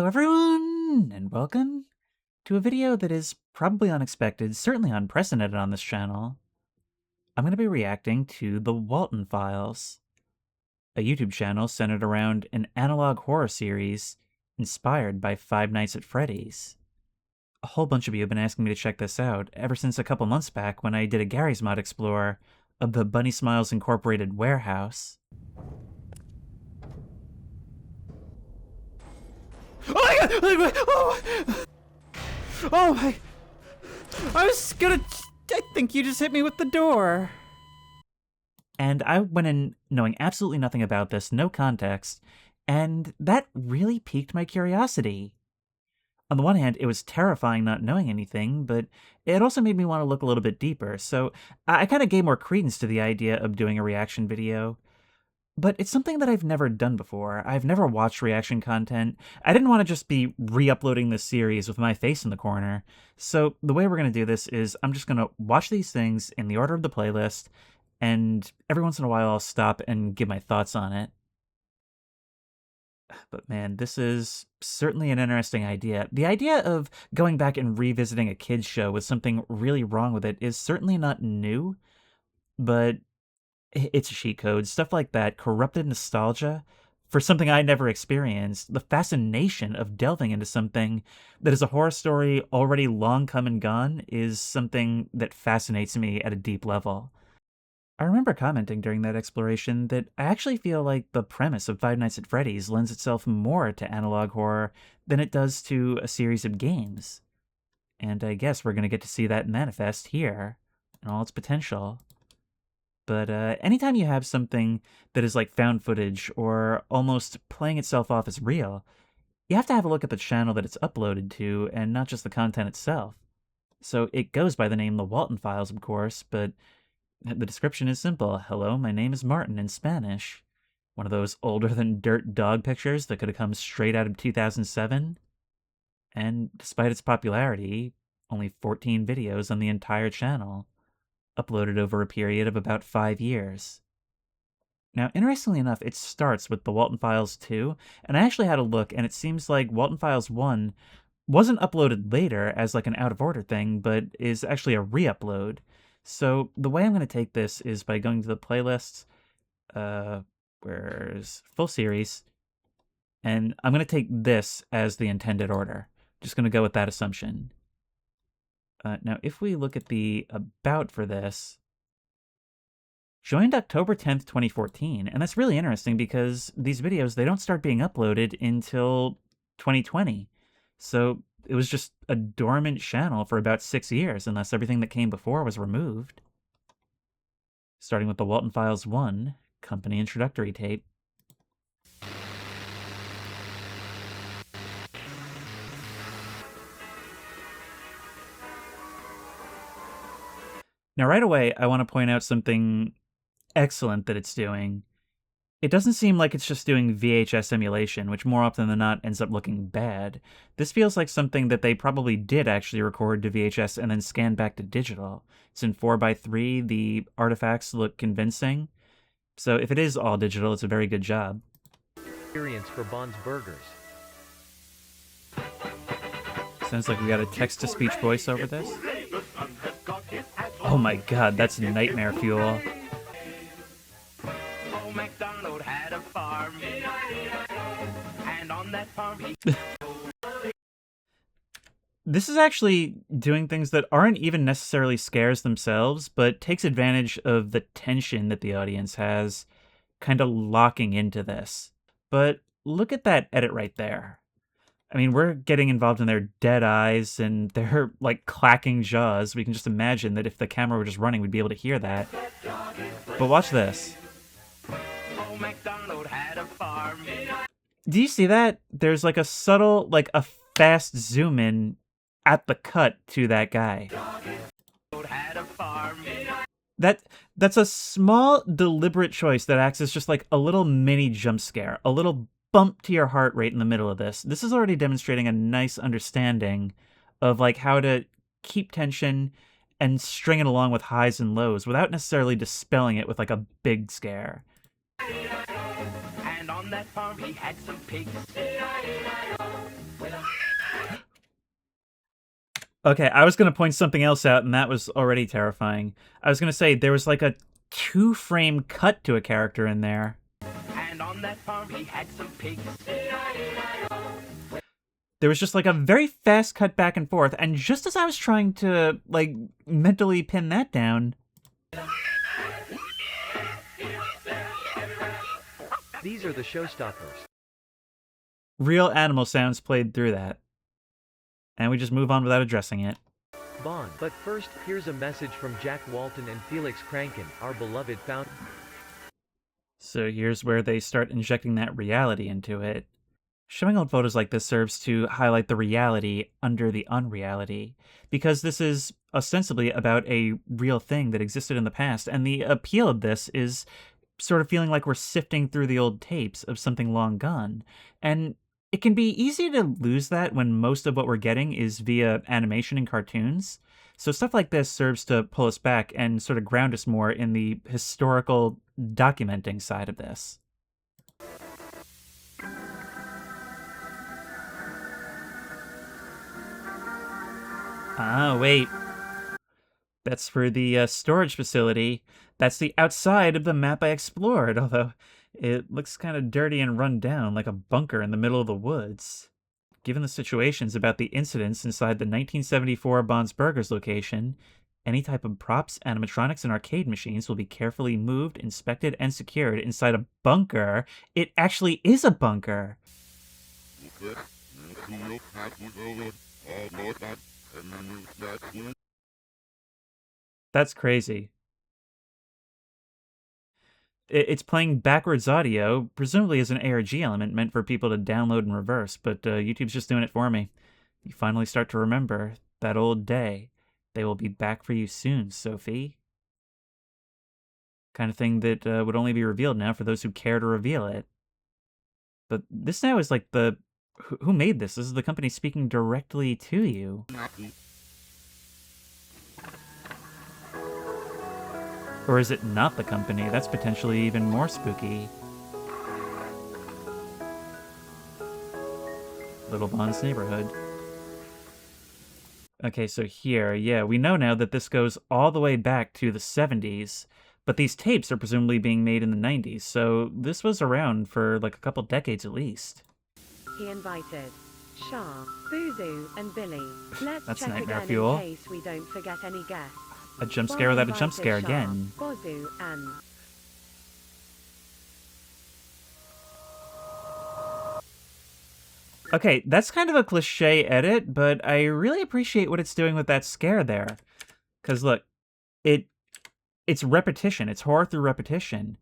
Hello everyone, and welcome to a video that is probably unexpected, certainly unprecedented on this channel. I'm going to be reacting to the Walten Files, a YouTube channel centered around an analog horror series inspired by Five Nights at Freddy's. A whole bunch of you have been asking me to check this out ever since a couple months back when I did a Gary's Mod Explore of the Bunny Smiles Incorporated warehouse. Oh my god! Oh my... I think you just hit me with the door. And I went in knowing absolutely nothing about this, no context, and that really piqued my curiosity. On the one hand, it was terrifying not knowing anything, but it also made me want to look a little bit deeper, so I kind of gave more credence to the idea of doing a reaction video. But it's something that I've never done before. I've never watched reaction content. I didn't want to just be re-uploading this series with my face in the corner. So the way we're going to do this is I'm just going to watch these things in the order of the playlist, and every once in a while I'll stop and give my thoughts on it. But man, this is certainly an interesting idea. The idea of going back and revisiting a kid's show with something really wrong with it is certainly not new, but it's a cheat code, stuff like that, corrupted nostalgia for something I never experienced, the fascination of delving into something that is a horror story already long come and gone is something that fascinates me at a deep level. I remember commenting during that exploration that I actually feel like the premise of Five Nights at Freddy's lends itself more to analog horror than it does to a series of games. And I guess we're going to get to see that manifest here in all its potential. But anytime you have something that is like found footage or almost playing itself off as real, you have to have a look at the channel that it's uploaded to and not just the content itself. So it goes by the name The Walten Files, of course, but the description is simple. Hello, my name is Martin in Spanish. One of those older-than-dirt dog pictures that could have come straight out of 2007. And despite its popularity, only 14 videos on the entire channel, uploaded over a period of about 5 years. Now, interestingly enough, it starts with the Walten Files 2, and I actually had a look, and it seems like Walten Files 1 wasn't uploaded later as like an out-of-order thing, but is actually a re-upload. So the way I'm going to take this is by going to the playlists, where's full series, and I'm going to take this as the intended order. Just going to go with that assumption. Now, if we look at the about for this, joined October 10th, 2014, and that's really interesting because these videos, they don't start being uploaded until 2020. So it was just a dormant channel for about 6 years, unless everything that came before was removed. Starting with the Walten Files 1, company introductory tape. Now, right away, I want to point out something excellent that it's doing. It doesn't seem like it's just doing VHS emulation, which more often than not ends up looking bad. This feels like something that they probably did actually record to VHS and then scan back to digital. It's in 4:3, the artifacts look convincing. So if it is all digital, it's a very good job. Experience for Bond's Burgers. Sounds like we got a text-to-speech voice over this. Oh my god, that's nightmare fuel. This is actually doing things that aren't even necessarily scares themselves, but takes advantage of the tension that the audience has, kind of locking into this. But look at that edit right there. I mean, we're getting involved in their dead eyes and their, like, clacking jaws. We can just imagine that if the camera were just running, we'd be able to hear that. But watch this. Do you see that? There's, like, a subtle, like, a fast zoom in at the cut to that guy. That's a small, deliberate choice that acts as just, like, a little mini jump scare. A little bump to your heart rate in the middle of this. This is already demonstrating a nice understanding of like how to keep tension and string it along with highs and lows without necessarily dispelling it with like a big scare. And on that farm he had some pigs. Okay, I was gonna point something else out, and that was already terrifying. I was gonna say there was like a 2-frame cut to a character in there. And on that farm he had some pigs. There was just like a very fast cut back and forth, and just as I was trying to like mentally pin that down, These are the showstoppers. real animal sounds played through that. And we just move on without addressing it. Bond. But first, here's a message from Jack Walton and Felix Kranken, our beloved founder. So here's where they start injecting that reality into it. Showing old photos like this serves to highlight the reality under the unreality, because this is ostensibly about a real thing that existed in the past, and the appeal of this is sort of feeling like we're sifting through the old tapes of something long gone. And it can be easy to lose that when most of what we're getting is via animation and cartoons. So stuff like this serves to pull us back and sort of ground us more in the historical documenting side of this. Ah, wait. That's for the storage facility. That's the outside of the map I explored, although it looks kind of dirty and run down, like a bunker in the middle of the woods. Given the situations about the incidents inside the 1974 Bond's Burgers location, any type of props, animatronics, and arcade machines will be carefully moved, inspected, and secured inside a bunker. It actually is a bunker! That's crazy. It's playing backwards audio, presumably as an ARG element meant for people to download and reverse, but YouTube's just doing it for me. You finally start to remember that old day. They will be back for you soon, Sophie. Kind of thing that would only be revealed now for those who care to reveal it. But this now is like the... Who made this? This is the company speaking directly to you. Or is it not the company? That's potentially even more spooky. Little Bond's neighborhood. Okay, so here, yeah, we know now that this goes all the way back to the 70s, but these tapes are presumably being made in the 90s, so this was around for like a couple decades at least. He invited Shah, Boozoo, and Billy. Let's That's check nightmare again fuel. in case we don't forget any guests. A jump scare without a jump scare again. Bozu, and Okay, that's kind of a cliche edit, but I really appreciate what it's doing with that scare there. Because look, it's repetition. It's horror through repetition.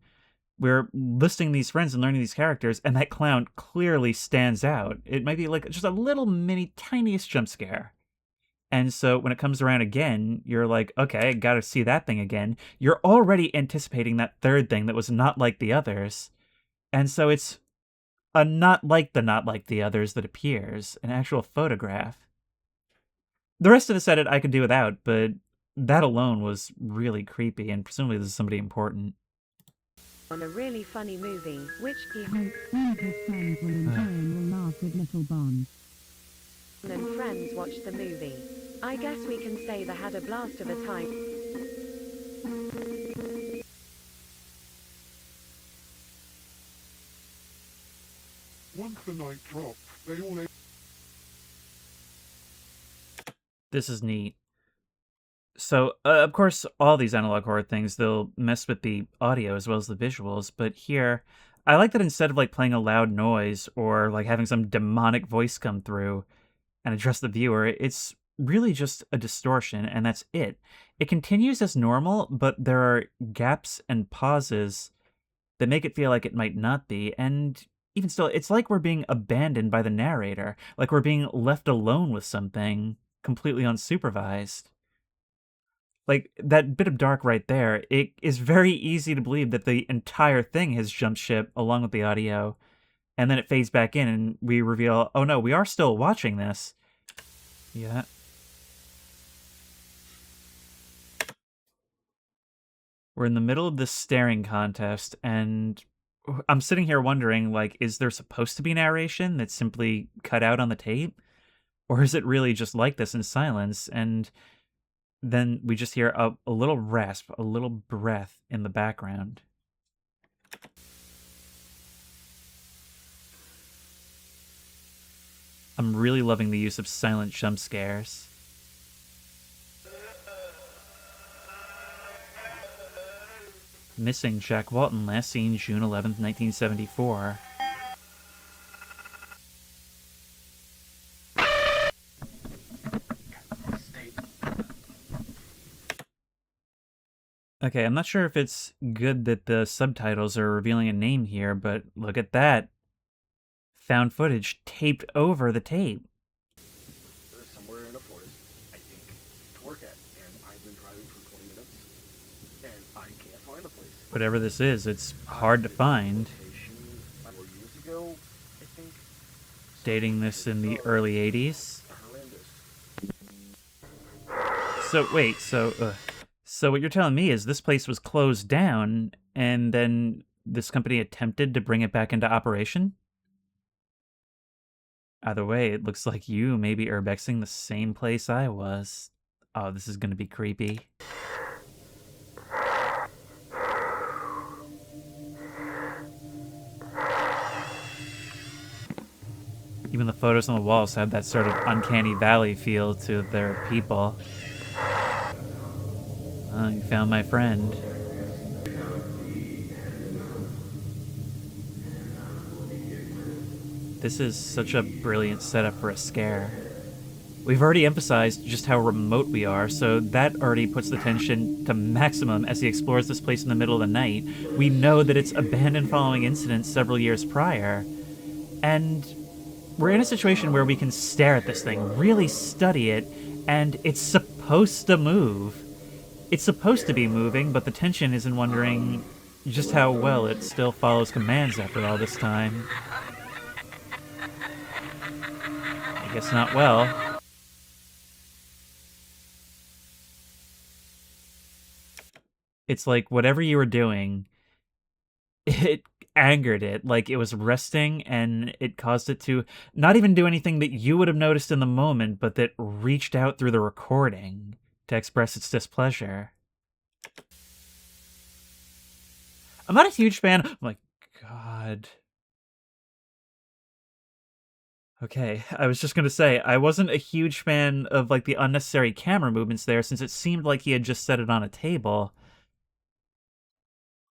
We're listing these friends and learning these characters, and that clown clearly stands out. It might be like just a little mini tiniest jump scare. And so when it comes around again, you're like, okay, I gotta see that thing again. You're already anticipating that third thing that was not like the others. And so it's a not like the others that appears, an actual photograph. The rest of this edit I could do without, but that alone was really creepy, and presumably this is somebody important. on a really funny movie, which he Hope all of his friends will enjoy and will laugh with little Bond. and friends watched the movie. I guess we can say they had a blast of a time. Once the night dropped, they all ate. This is neat. So, of course, all these analog horror things, they'll mess with the audio as well as the visuals, but here, I like that instead of like playing a loud noise or like having some demonic voice come through and address the viewer, it's really just a distortion, and that's it. It continues as normal, but there are gaps and pauses that make it feel like it might not be, and even still, it's like we're being abandoned by the narrator, like we're being left alone with something completely unsupervised. Like, that bit of dark right there, it is very easy to believe that the entire thing has jumped ship along with the audio, and then it fades back in and we reveal, oh no, we are still watching this. Yeah. We're in the middle of this staring contest, and I'm sitting here wondering, like, is there supposed to be narration that's simply cut out on the tape? Or is it really just like this in silence, and then we just hear a little rasp, a little breath in the background? I'm really loving the use of silent jump scares. Missing Jack Walton, last seen June 11th, 1974. Okay, I'm not sure if it's good that the subtitles are revealing a name here, but look at that. Found footage taped over the tape. Somewhere in a forest, I think, to work at, and I've been driving for 20 minutes, and I can't find the place. Whatever this is, it's hard to find. 4 years ago, I think. Dating this in the early 80s. Horrendous. So, wait, so what you're telling me is this place was closed down, and then this company attempted to bring it back into operation? Either way, it looks like you may be urbexing the same place I was. Oh, this is gonna be creepy. Even the photos on the walls have that sort of uncanny valley feel to their people. Oh, you found my friend. This is such a brilliant setup for a scare. We've already emphasized just how remote we are, so that already puts the tension to maximum as he explores this place in the middle of the night. We know that it's abandoned following incidents several years prior, and we're in a situation where we can stare at this thing, really study it, and it's supposed to move. It's supposed to be moving, but the tension is in wondering just how well it still follows commands after all this time. I guess not well. It's like whatever you were doing, it angered it. Like it was resting and it caused it to not even do anything that you would have noticed in the moment, but that reached out through the recording to express its displeasure. I'm not a huge fan. I'm like, God. Okay, I was just gonna say, I wasn't a huge fan of, like, the unnecessary camera movements there, since it seemed like he had just set it on a table.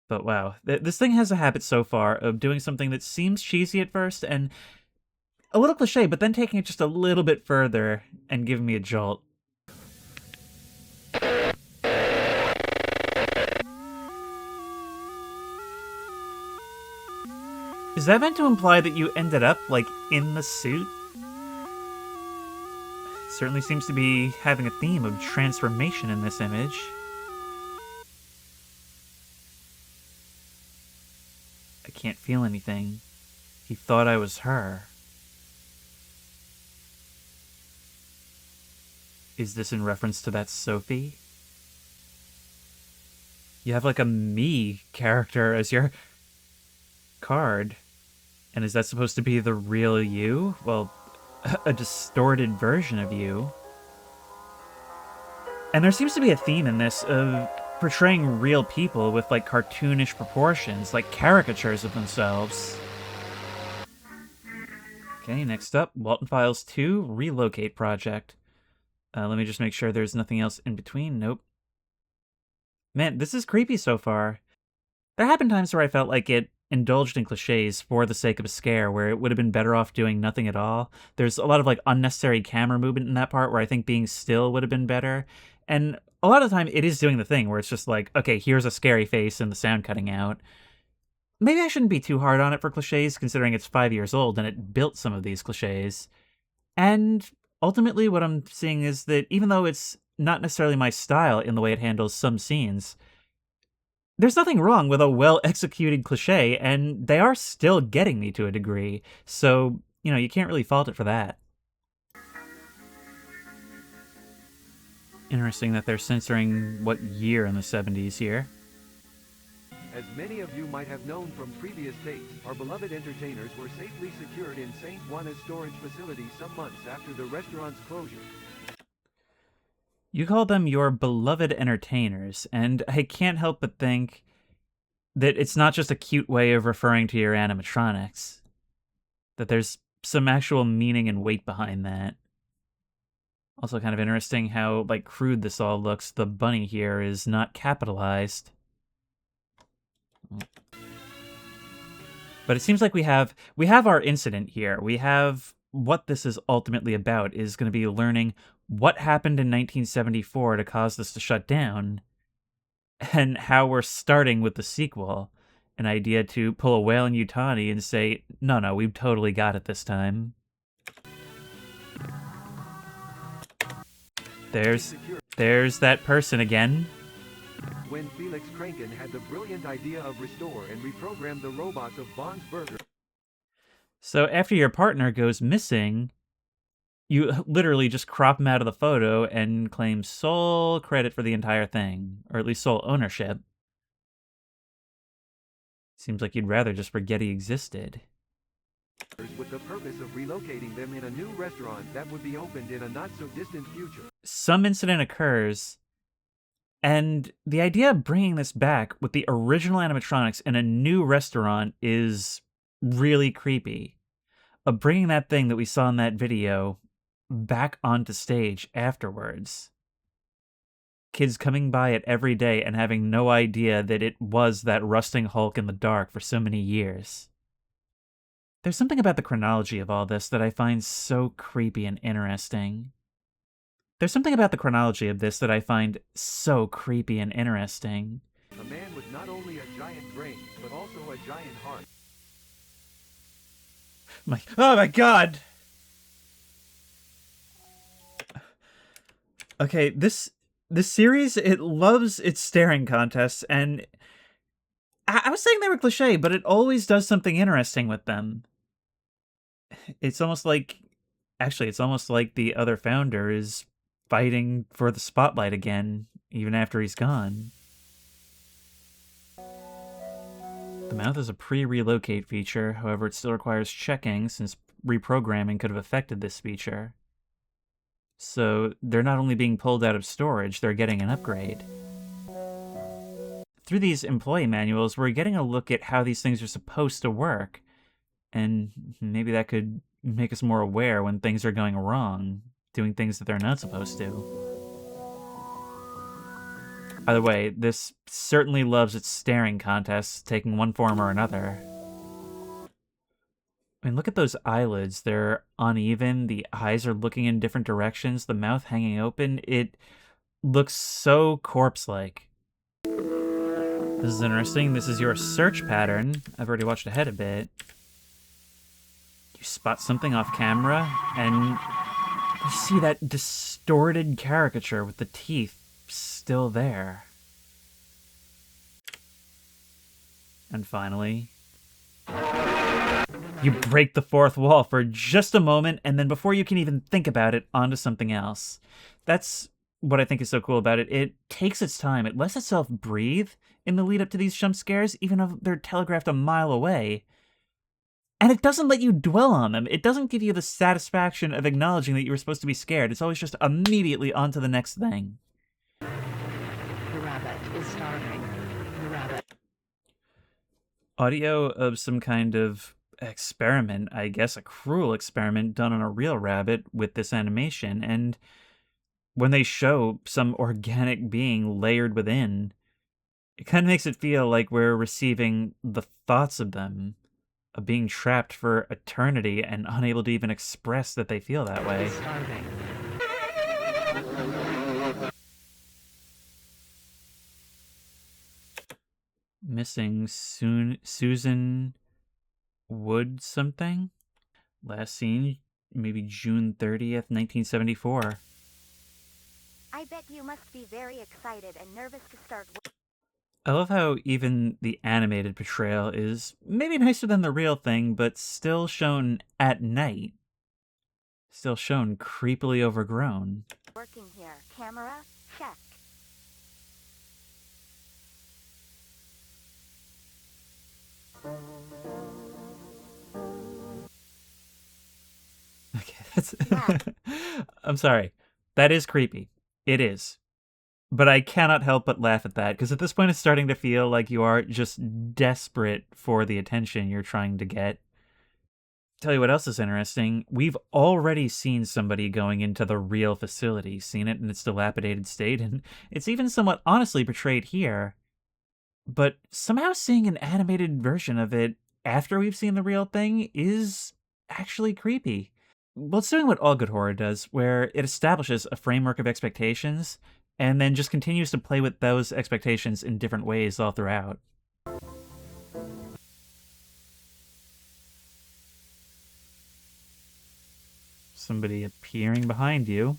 But wow, this thing has a habit so far of doing something that seems cheesy at first, and a little cliche, but then taking it just a little bit further and giving me a jolt. Is that meant to imply that you ended up, like, in the suit? Certainly seems to be having a theme of transformation in this image. I can't feel anything. He thought I was her. Is this in reference to that Sophie? You have like a me character as your card. And is that supposed to be the real you? Well, a distorted version of you. And there seems to be a theme in this of portraying real people with like cartoonish proportions, like caricatures of themselves. Okay, next up, Walten Files 2 Relocate Project. Let me just make sure there's nothing else in between. Nope. Man, this is creepy so far. There have been times where I felt like it indulged in cliches for the sake of a scare, where it would have been better off doing nothing at all. There's a lot of like unnecessary camera movement in that part where I think being still would have been better. And a lot of the time it is doing the thing where it's just like, okay, here's a scary face and the sound cutting out. Maybe I shouldn't be too hard on it for cliches, considering it's 5 years old and it built some of these cliches. And ultimately what I'm seeing is that even though it's not necessarily my style in the way it handles some scenes, there's nothing wrong with a well-executed cliche, and they are still getting me to a degree. So, you can't really fault it for that. Interesting that they're censoring what year in the 70s here. As many of you might have known from previous tapes, our beloved entertainers were safely secured in St. Juana's storage facility some months after the restaurant's closure. You call them your beloved entertainers, and I can't help but think that it's not just a cute way of referring to your animatronics. That there's some actual meaning and weight behind that. Also kind of interesting how, like, crude this all looks. The bunny here is not capitalized. But it seems like we have our incident here. We have what this is ultimately about is going to be learning what happened in 1974 to cause this to shut down, and how we're starting with the sequel, an idea to pull a Whalen Yutani and say, no, we've totally got it this time. There's that person again. When Felix Kranken had the brilliant idea of restore and reprogram the robots of Bond's Burger. So after your partner goes missing, you literally just crop him out of the photo and claim sole credit for the entire thing, or at least sole ownership. Seems like you'd rather just forget he existed. With the purpose of relocating them in a new restaurant that would be opened in a not-so-distant future. Some incident occurs, and the idea of bringing this back with the original animatronics in a new restaurant is really creepy. Of bringing that thing that we saw in that video back onto stage afterwards. Kids coming by it every day and having no idea that it was that rusting Hulk in the dark for so many years. There's something about the chronology of all this that I find so creepy and interesting. A man with not only a giant brain, but also a giant heart. Oh my god! Okay, this series, it loves its staring contests, and I was saying they were cliche, but it always does something interesting with them. It's almost like the other founder is fighting for the spotlight again, even after he's gone. The mouth is a pre-relocate feature, however it still requires checking since reprogramming could have affected this feature. So they're not only being pulled out of storage, they're getting an upgrade. Through these employee manuals, we're getting a look at how these things are supposed to work, and maybe that could make us more aware when things are going wrong, doing things that they're not supposed to. Either way, this certainly loves its staring contests, taking one form or another. I mean, look at those eyelids. They're uneven, the eyes are looking in different directions, the mouth hanging open. It looks so corpse-like. This is interesting. This is your search pattern. I've already watched ahead a bit. You spot something off camera, and you see that distorted caricature with the teeth still there. And finally, you break the fourth wall for just a moment, and then before you can even think about it, onto something else. That's what I think is so cool about it. It takes its time. It lets itself breathe in the lead up to these jump scares, even though they're telegraphed a mile away. And it doesn't let you dwell on them. It doesn't give you the satisfaction of acknowledging that you were supposed to be scared. It's always just immediately on to the next thing. The rabbit is starving. The rabbit. Audio of some kind of experiment, I guess a cruel experiment done on a real rabbit with this animation, and when they show some organic being layered within, it kind of makes it feel like we're receiving the thoughts of them, of being trapped for eternity and unable to even express that they feel that way. Starving. Missing Susan Wood something? Last seen, maybe June 30th, 1974. I bet you must be very excited and nervous to start work. I love how even the animated portrayal is maybe nicer than the real thing, but still shown at night. Still shown creepily overgrown. Working here. Camera? Check. Okay, that's... Yeah. I'm sorry. That is creepy. It is. But I cannot help but laugh at that, because at this point it's starting to feel like you are just desperate for the attention you're trying to get. Tell you what else is interesting. We've already seen somebody going into the real facility, seen it in its dilapidated state, and it's even somewhat honestly portrayed here. But somehow seeing an animated version of it after we've seen the real thing is actually creepy. Well, it's doing what all good horror does, where it establishes a framework of expectations and then just continues to play with those expectations in different ways all throughout. Somebody appearing behind you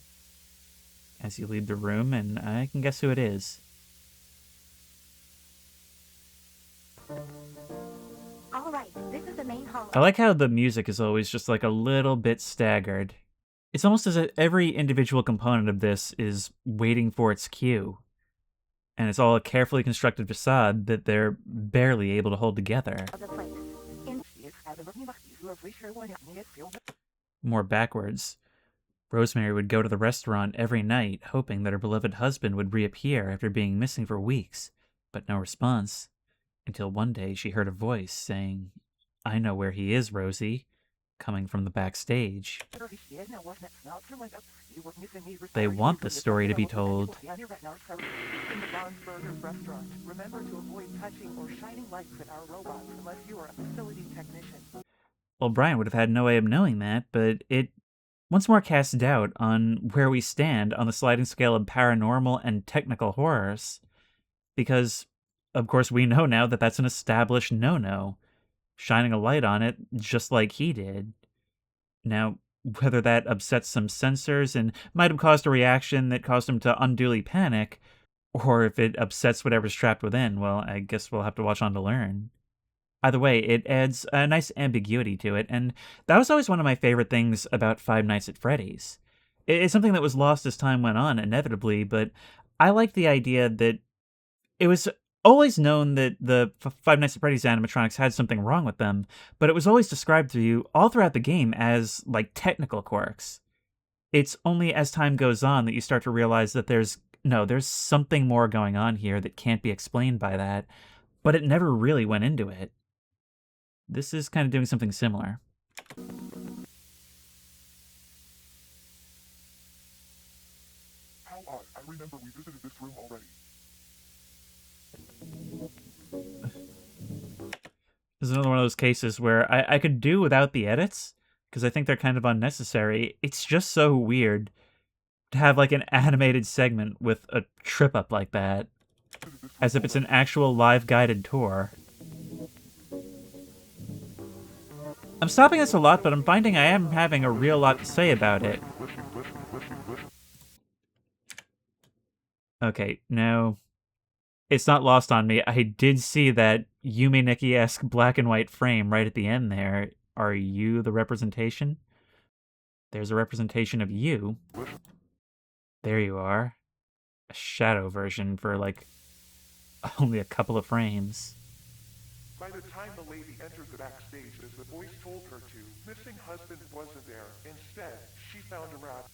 as you leave the room, and I can guess who it is. All right, this is the main hall. I like how the music is always just like a little bit staggered. It's almost as if every individual component of this is waiting for its cue. And it's all a carefully constructed facade that they're barely able to hold together. Of the place. More backwards. Rosemary would go to the restaurant every night, hoping that her beloved husband would reappear after being missing for weeks, but no response. Until one day she heard a voice saying, "I know where he is, Rosie," coming from the backstage. They want the story to be told. In the Bon's Burger restaurant, remember to avoid touching or shining lights at our robots unless you are a facility technician. Well, Brian would have had no way of knowing that, but it once more casts doubt on where we stand on the sliding scale of paranormal and technical horrors. Because, of course, we know now that that's an established no-no, shining a light on it just like he did. Now, whether that upsets some sensors and might have caused a reaction that caused him to unduly panic, or if it upsets whatever's trapped within, well, I guess we'll have to watch on to learn. Either way, it adds a nice ambiguity to it, and that was always one of my favorite things about Five Nights at Freddy's. It's something that was lost as time went on, inevitably, but I like the idea that it was always known that the Five Nights at Freddy's animatronics had something wrong with them, but it was always described to you all throughout the game as, like, technical quirks. It's only as time goes on that you start to realize that there's something more going on here that can't be explained by that, but it never really went into it. This is kind of doing something similar. How odd. I remember we visited this room already. This is another one of those cases where I could do without the edits, because I think they're kind of unnecessary. It's just so weird to have like an animated segment with a trip up like that, as if it's an actual live guided tour. I'm stopping this a lot, but I'm finding I am having a real lot to say about it. Okay, now, it's not lost on me. I did see that Yumi Nikki-esque black and white frame right at the end there. Are you the representation? There's a representation of you. There you are. A shadow version for, like, only a couple of frames. By the time the lady entered the backstage, as the voice told her to, missing husband wasn't there. Instead, she found a rabbit.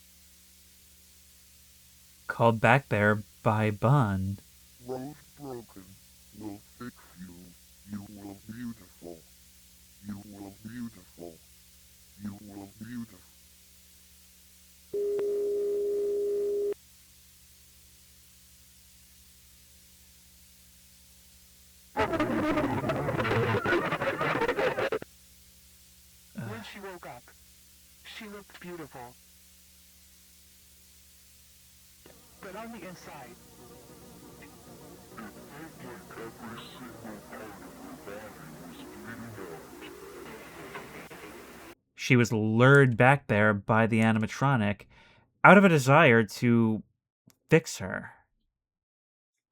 Called back there by Bun. Rose broken will fix you. You will beautiful. You will beautiful. You will beautiful. When she woke up, she looked beautiful. But on the inside, Every single part of her body was bleeding out. She was lured back there by the animatronic out of a desire to fix her.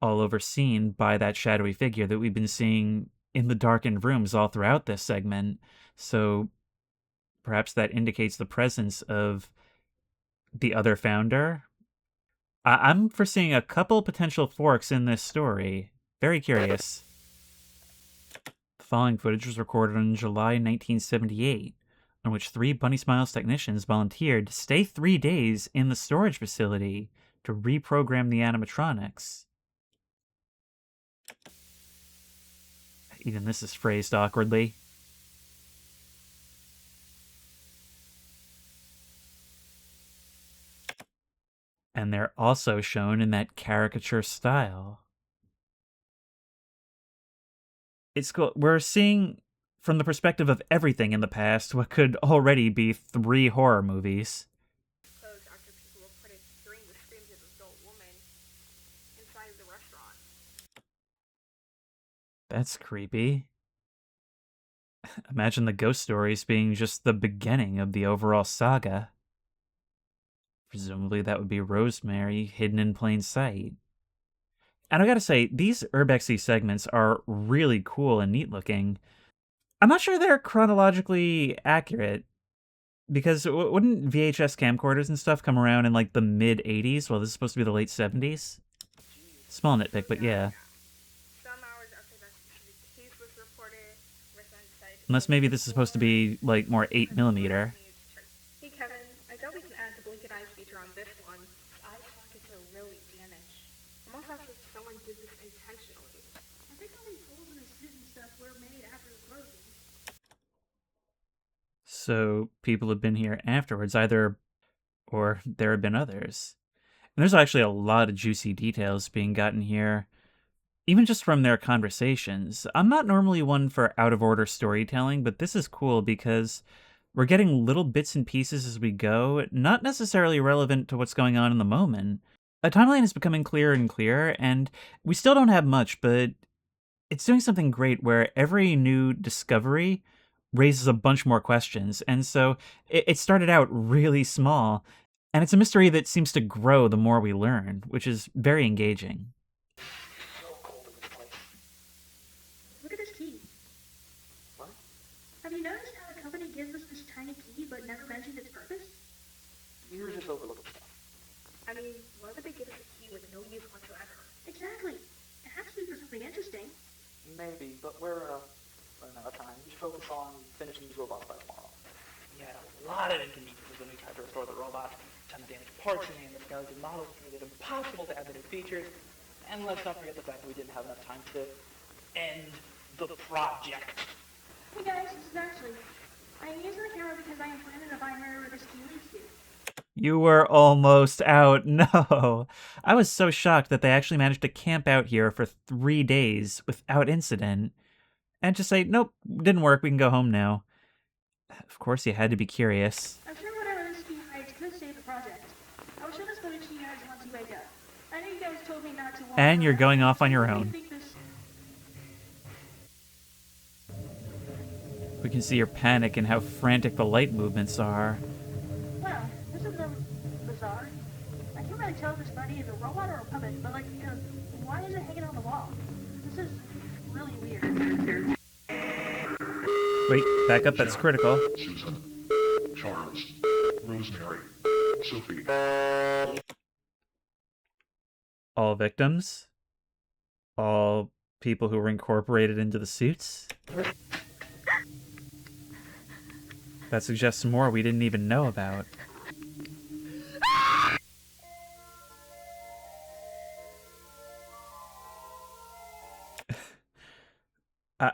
All overseen by that shadowy figure that we've been seeing in the darkened rooms all throughout this segment. So perhaps that indicates the presence of the other founder. I'm foreseeing a couple potential forks in this story. Very curious. following footage was recorded in July 1978, on which 3 Bunny Smiles technicians volunteered to stay 3 days in the storage facility to reprogram the animatronics. Even this is phrased awkwardly. And they're also shown in that caricature style. It's cool. We're seeing, from the perspective of everything in the past, what could already be 3 horror movies. After people reported hearing the screams of an adult woman inside of the restaurant. That's creepy. Imagine the ghost stories being just the beginning of the overall saga. Presumably that would be Rosemary hidden in plain sight. And I gotta say, these Urbexy segments are really cool and neat looking. I'm not sure they're chronologically accurate, because wouldn't VHS camcorders and stuff come around in like the mid-80s? Well, this is supposed to be the late 70s. Small nitpick, but yeah. Some hours after that specific case was reported, residents decided to... Unless maybe this is supposed to be like more 8mm. Hey Kevin, I doubt we can add the blinking eyes feature on this one. Eye sockets are really damaged. I'm almost positive someone did this intentionally. I think all these holes in the suit and stuff were made after the closing. So people have been here afterwards, either, or there have been others. And there's actually a lot of juicy details being gotten here, even just from their conversations. I'm not normally one for out-of-order storytelling, but this is cool because we're getting little bits and pieces as we go, not necessarily relevant to what's going on in the moment. A timeline is becoming clearer and clearer, and we still don't have much, but it's doing something great where every new discovery raises a bunch more questions. And so it started out really small, and it's a mystery that seems to grow the more we learn, which is very engaging. So cold in this place. Look at this key. What? Have you noticed how the company gives us this tiny key but never mentioned its purpose? You're just overlooking stuff. I mean, why would they give us a key with no use whatsoever? Exactly. It has to be for something interesting. Maybe, but we're running out of time. We should focus on finishing these robots by tomorrow. We had a lot of inconveniences when we tried to restore the robots. Tons of damaged parts and the skeleton models made it impossible to add the new features. And let's not forget the fact that we didn't have enough time to end the project. Hey guys, this is Ashley. I'm using the camera because I am planning to find where this key leads to. You were almost out. No. I was so shocked that they actually managed to camp out here for 3 days without incident and just say, nope, didn't work, we can go home now. Of course you had to be curious. I'm sure whatever this key hides could save the project. I'll show this footage to you guys once you wake up. I know you guys told me not to walk And you're around. going off on your I own. think this... We can see your panic and how frantic the light movements are. Well, this is a little bizarre. I can't really tell if this bunny is a robot or a puppet, but why is it hanging on the wall? This is really weird. Wait, back up, that's critical. Susan, Charles, Rosemary, Sophie. All victims? All people who were incorporated into the suits? That suggests more we didn't even know about.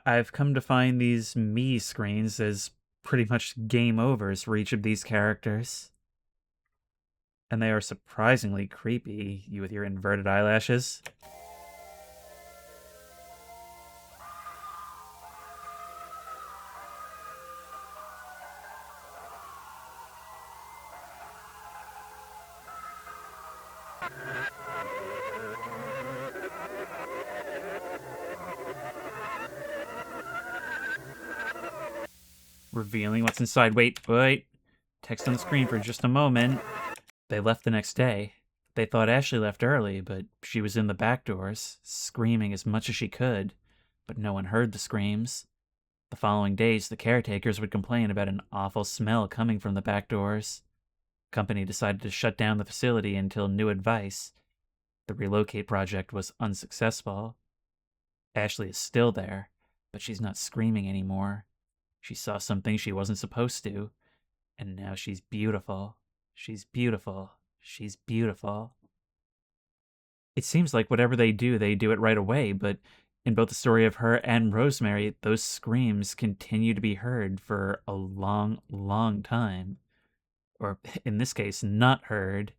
I've come to find these me screens as pretty much game overs for each of these characters. And they are surprisingly creepy, you with your inverted eyelashes. Revealing what's inside. Wait. Text on the screen for just a moment. They left the next day. They thought Ashley left early, but she was in the back doors, screaming as much as she could, but no one heard the screams. The following days, the caretakers would complain about an awful smell coming from the back doors. The company decided to shut down the facility until new advice. The Relocate project was unsuccessful. Ashley is still there, But she's not screaming anymore. She saw something she wasn't supposed to, and now she's beautiful. She's beautiful. She's beautiful. It seems like whatever they do it right away, but in both the story of her and Rosemary, those screams continue to be heard for a long, long time. Or, in this case, not heard.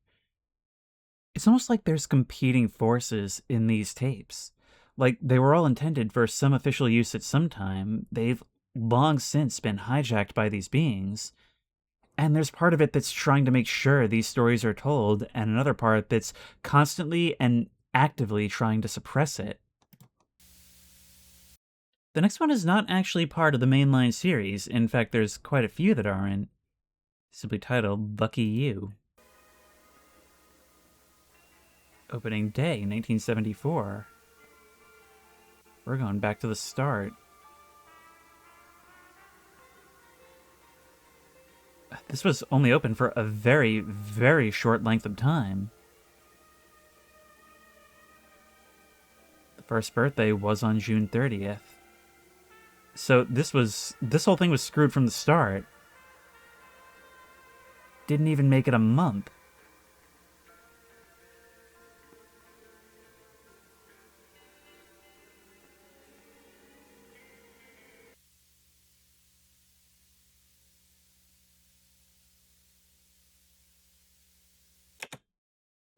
It's almost like there's competing forces in these tapes. Like, they were all intended for some official use at some time. They've long since been hijacked by these beings. And there's part of it that's trying to make sure these stories are told, and another part that's constantly and actively trying to suppress it. The next one is not actually part of the mainline series. In fact, there's quite a few that aren't. Simply titled Lucky You. Opening day, 1974. We're going back to the start. This was only open for a very, very short length of time. The first birthday was on June 30th. So this whole thing was screwed from the start. Didn't even make it a month.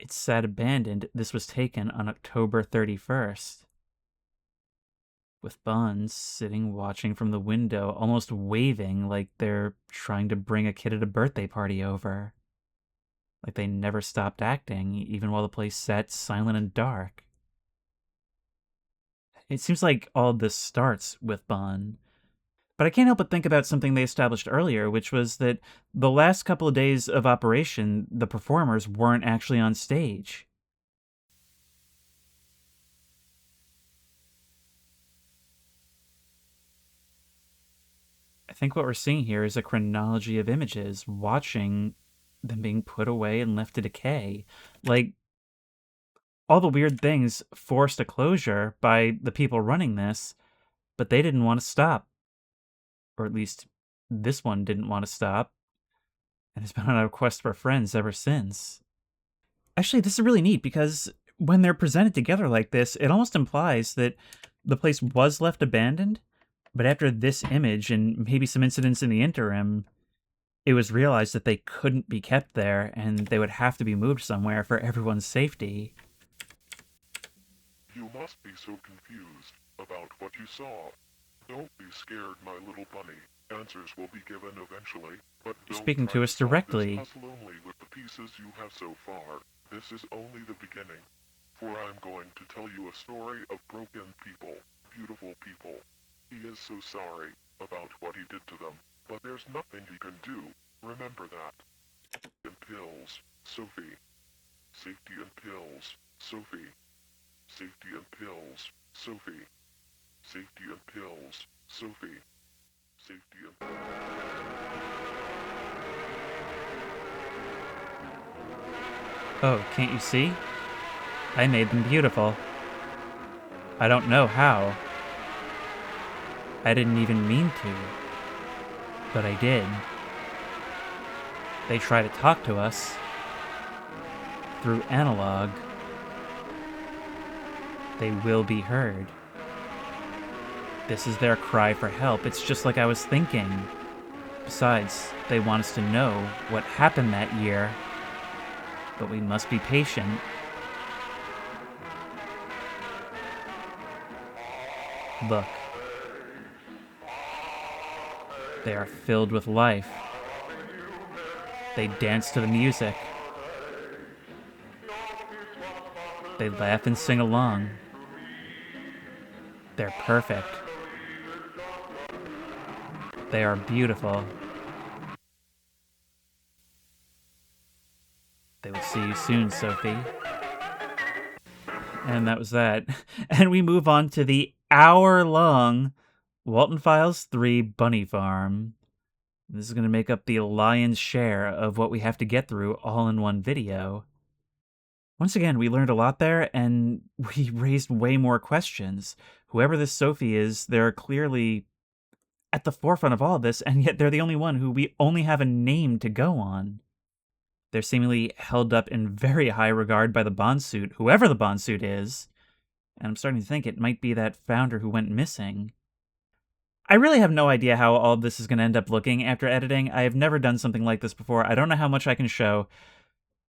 It sat abandoned. This was taken on October 31st. With Bonds sitting watching from the window, almost waving like they're trying to bring a kid at a birthday party over. Like they never stopped acting, even while the place sat silent and dark. It seems like all this starts with Bond. But I can't help but think about something they established earlier, which was that the last couple of days of operation, the performers weren't actually on stage. I think what we're seeing here is a chronology of images, watching them being put away and left to decay. Like, all the weird things forced a closure by the people running this, but they didn't want to stop. Or at least, this one didn't want to stop, and has been on a quest for friends ever since. Actually, this is really neat, because when they're presented together like this, it almost implies that the place was left abandoned, but after this image, and maybe some incidents in the interim, it was realized that they couldn't be kept there, and they would have to be moved somewhere for everyone's safety. You must be so confused about what you saw. Don't be scared, my little bunny. Answers will be given eventually, but don't Speaking try to us directly. solve this puzzle only with the pieces you have so far. This is only the beginning, for I'm going to tell you a story of broken people, beautiful people. He is so sorry about what he did to them, but there's nothing he can do. Remember that. And pills, Sophie. Safety and pills, Sophie. Safety and pills, Sophie. Safety and pills, Sophie. Safety and... Oh, can't you see? I made them beautiful. I don't know how. I didn't even mean to. But I did. They try to talk to us. Through analog. They will be heard. This is their cry for help. It's just like I was thinking. Besides, they want us to know what happened that year. But we must be patient. Look. They are filled with life. They dance to the music. They laugh and sing along. They're perfect. They are beautiful. They will see you soon, Sophie. And that was that. And we move on to the hour-long Walten Files 3 Bunny Farm. This is going to make up the lion's share of what we have to get through all in one video. Once again, we learned a lot there, and we raised way more questions. Whoever this Sophie is, they're clearly at the forefront of all of this, and yet they're the only one who we only have a name to go on. They're seemingly held up in very high regard by the Bond suit, whoever the Bond suit is, and I'm starting to think it might be that founder who went missing. I really have no idea how all of this is going to end up looking after editing. I have never done something like this before. I don't know how much I can show.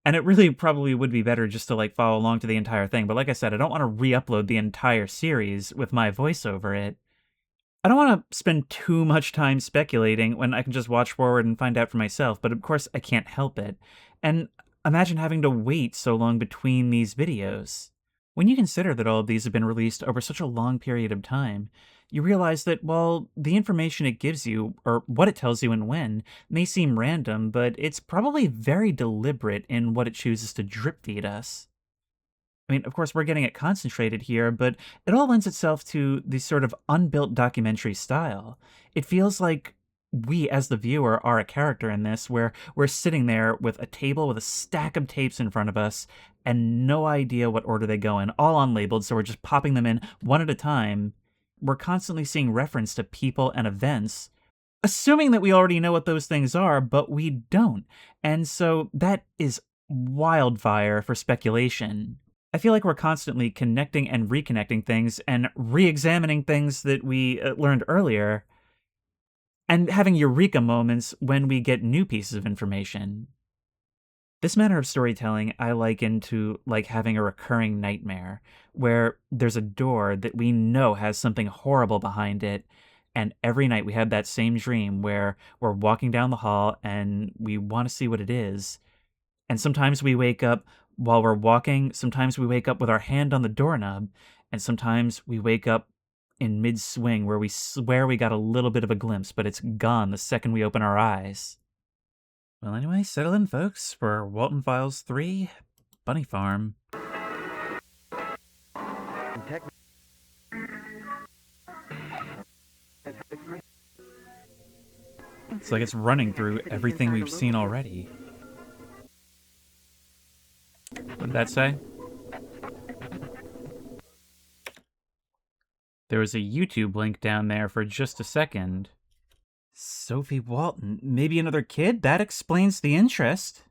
And it really probably would be better just to like follow along to the entire thing. But like I said, I don't want to re-upload the entire series with my voice over it. I don't want to spend too much time speculating when I can just watch forward and find out for myself. But of course, I can't help it. And imagine having to wait so long between these videos. When you consider that all of these have been released over such a long period of time, you realize that while the information it gives you, or what it tells you and when, may seem random, but it's probably very deliberate in what it chooses to drip feed us. I mean, of course, we're getting it concentrated here, but it all lends itself to the sort of unbuilt documentary style. It feels like we, as the viewer, are a character in this, where we're sitting there with a table with a stack of tapes in front of us and no idea what order they go in, all unlabeled, so we're just popping them in one at a time. We're constantly seeing reference to people and events, assuming that we already know what those things are, but we don't. And so that is wildfire for speculation. I feel like we're constantly connecting and reconnecting things and re-examining things that we learned earlier, and having eureka moments when we get new pieces of information. This manner of storytelling I liken to like having a recurring nightmare, where there's a door that we know has something horrible behind it, and every night we have that same dream where we're walking down the hall and we want to see what it is. And sometimes we wake up while we're walking, sometimes we wake up with our hand on the doorknob, and sometimes we wake up in mid-swing where we swear we got a little bit of a glimpse, but it's gone the second we open our eyes. Well, anyway, settle in, folks, for Walten Files 3, Bunny Farm. It's like it's running through everything we've seen already. What did that say? There was a YouTube link down there for just a second. Sophie Walten, maybe another kid? That explains the interest.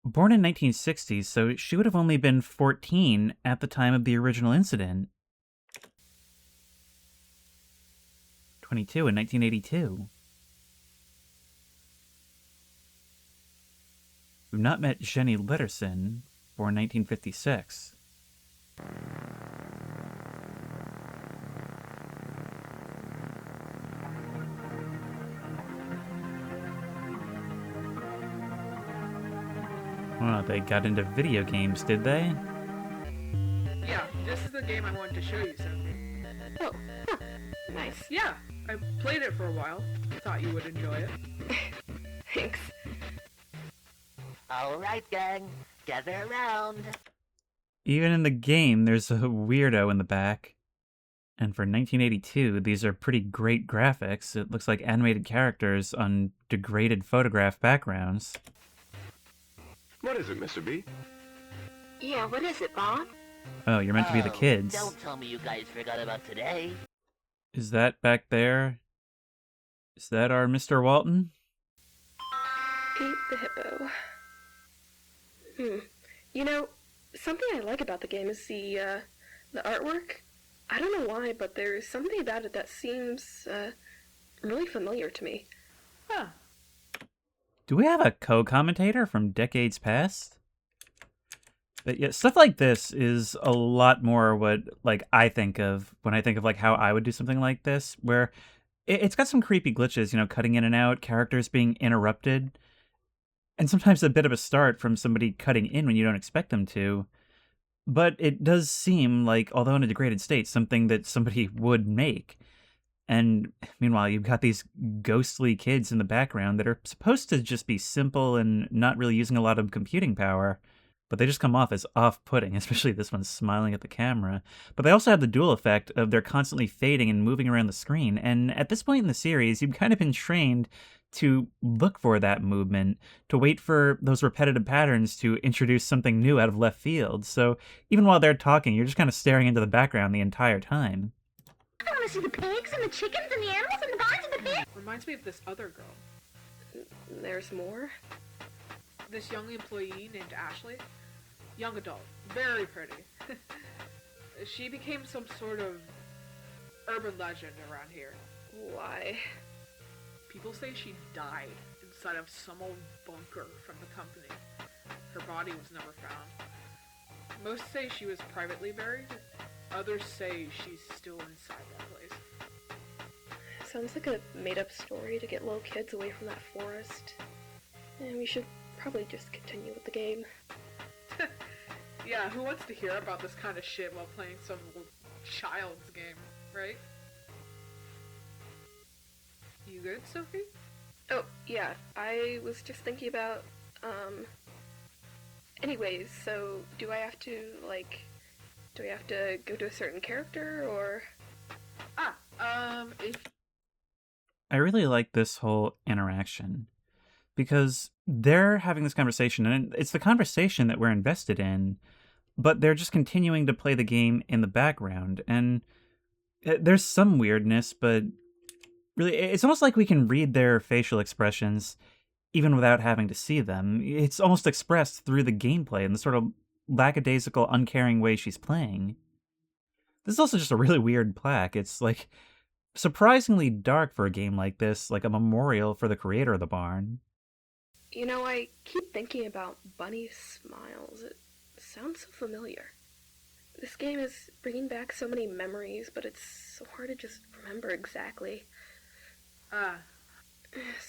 Born in 1960, so she would have only been 14 at the time of the original incident. 22 in 1982. We've not met Jenny Litterson, born 1956. Well, they got into video games, did they? Yeah, this is the game I wanted to show you, Sophie. Oh, huh. Nice. Yeah, I played it for a while. Thought you would enjoy it. Thanks. Alright, gang. Gather around. Even in the game, there's a weirdo in the back. And for 1982, these are pretty great graphics. It looks like animated characters on degraded photograph backgrounds. What is it, Mr. B? Yeah, what is it, Bob? Oh, you're meant to be the kids. Don't tell me you guys forgot about today. Is that back there? Is that our Mr. Walten? Eat the hippo. You know, something I like about the game is the artwork. I don't know why, but there's something about it that seems, really familiar to me. Huh. Do we have a co-commentator from decades past? But yeah, stuff like this is a lot more what like I think of when I think of like how I would do something like this, where it's got some creepy glitches, you know, cutting in and out, characters being interrupted, and sometimes a bit of a start from somebody cutting in when you don't expect them to. But it does seem like, although in a degraded state, something that somebody would make. And meanwhile, you've got these ghostly kids in the background that are supposed to just be simple and not really using a lot of computing power. But they just come off as off-putting, especially this one smiling at the camera. But they also have the dual effect of they're constantly fading and moving around the screen. And at this point in the series, you've kind of been trained to look for that movement, to wait for those repetitive patterns to introduce something new out of left field. So even while they're talking, you're just kind of staring into the background the entire time. I want to see the pigs and the chickens and the animals and the barns and the pigs. Reminds me of this other girl. There's more? This young employee named Ashley. Young adult. Very pretty. She became some sort of urban legend around here. Why? People say she died inside of some old bunker from the company. Her body was never found. Most say she was privately buried. Others say she's still inside that place. Sounds like a made-up story to get little kids away from that forest. And we should probably just continue with the game. Yeah, who wants to hear about this kind of shit while playing some little child's game, right? You good, Sophie? Oh, yeah, I was just thinking about, anyways, so do I have to go to a certain character, or? If... I really like this whole interaction, because they're having this conversation, and it's the conversation that we're invested in, but they're just continuing to play the game in the background, and there's some weirdness, but really, it's almost like we can read their facial expressions even without having to see them. It's almost expressed through the gameplay and the sort of lackadaisical, uncaring way she's playing. This is also just a really weird plaque. It's like surprisingly dark for a game like this, like a memorial for the creator of the barn. You know, I keep thinking about Bunny Smiles. It sounds so familiar. This game is bringing back so many memories, but it's so hard to just remember exactly.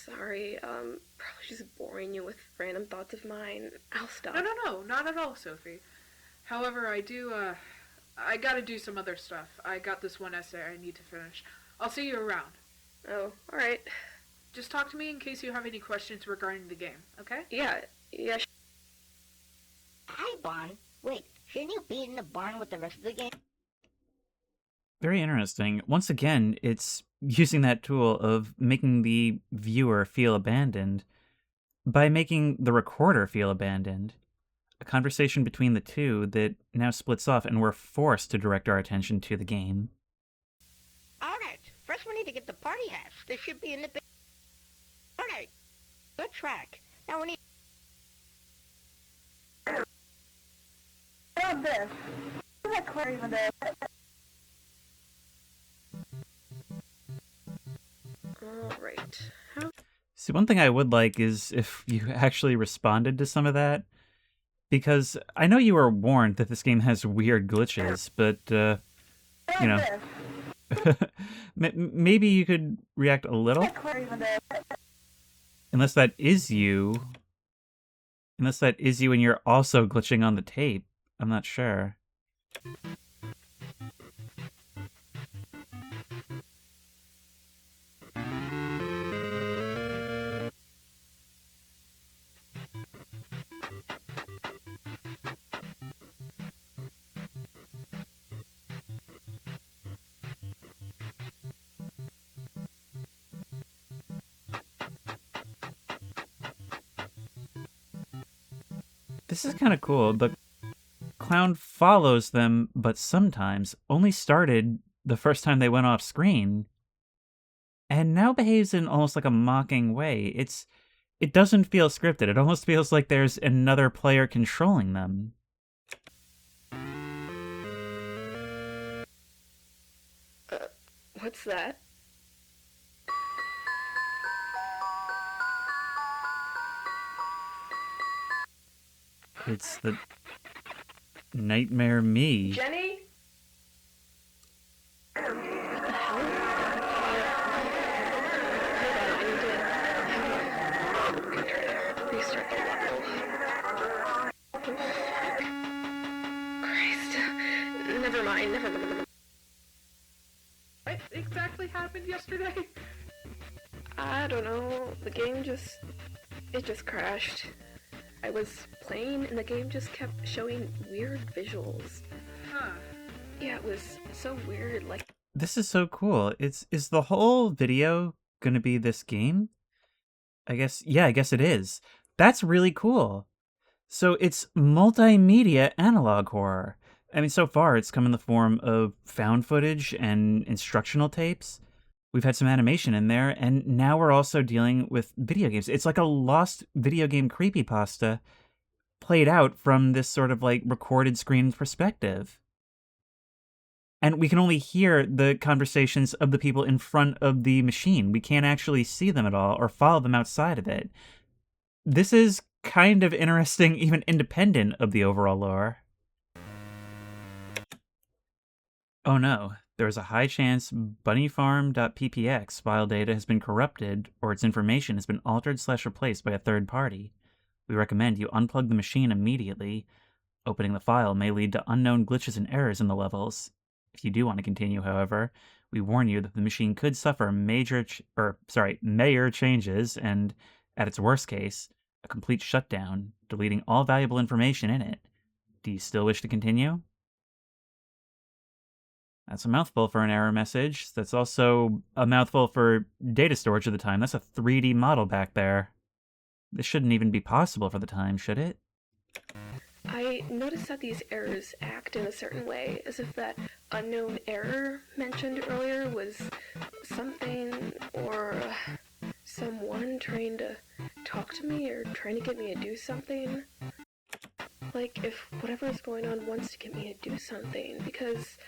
Sorry, probably just boring you with random thoughts of mine. I'll stop. No, not at all, Sophie. However, I gotta do some other stuff. I got this one essay I need to finish. I'll see you around. Oh, alright. Just talk to me in case you have any questions regarding the game, okay? Yeah. Hi, Barn. Wait, shouldn't you be in the barn with the rest of the game? Very interesting. Once again, it's using that tool of making the viewer feel abandoned by making the recorder feel abandoned. A conversation between the two that now splits off, and we're forced to direct our attention to the game. Alright, first we need to get the party hats. They should be in the big... Alright, good track. Now we need... This. Isn't that clear even there? Alright. See, one thing I would like is if you actually responded to some of that. Because I know you were warned that this game has weird glitches, but, you know, maybe you could react a little? Unless that is you. Unless that is you and you're also glitching on the tape. I'm not sure. This is kind of cool. The clown follows them, but sometimes only started the first time they went off screen, and now behaves in almost like a mocking way. It doesn't feel scripted. It almost feels like there's another player controlling them. What's that? It's the Nightmare Me. Jenny? Restart the level. Christ. Never mind. What exactly happened yesterday? I don't know. The game just crashed. I was playing and the game just kept showing weird visuals. Huh. Yeah, it was so weird, like... This is so cool. Is the whole video gonna be this game? I guess it is. That's really cool. So it's multimedia analog horror. I mean, so far it's come in the form of found footage and instructional tapes. We've had some animation in there, and now we're also dealing with video games. It's like a lost video game creepypasta played out from this sort of like recorded screen perspective. And we can only hear the conversations of the people in front of the machine. We can't actually see them at all or follow them outside of it. This is kind of interesting, even independent of the overall lore. Oh no, there is a high chance bunnyfarm.ppx file data has been corrupted or its information has been altered/replaced by a third party. We recommend you unplug the machine immediately. Opening the file may lead to unknown glitches and errors in the levels. If you do want to continue, however, we warn you that the machine could suffer major changes and, at its worst case, a complete shutdown, deleting all valuable information in it. Do you still wish to continue? That's a mouthful for an error message. That's also a mouthful for data storage at the time. That's a 3D model back there. This shouldn't even be possible for the time, should it? I noticed that these errors act in a certain way, as if that unknown error mentioned earlier was something or someone trying to talk to me or trying to get me to do something. Like if whatever is going on wants to get me to do something, because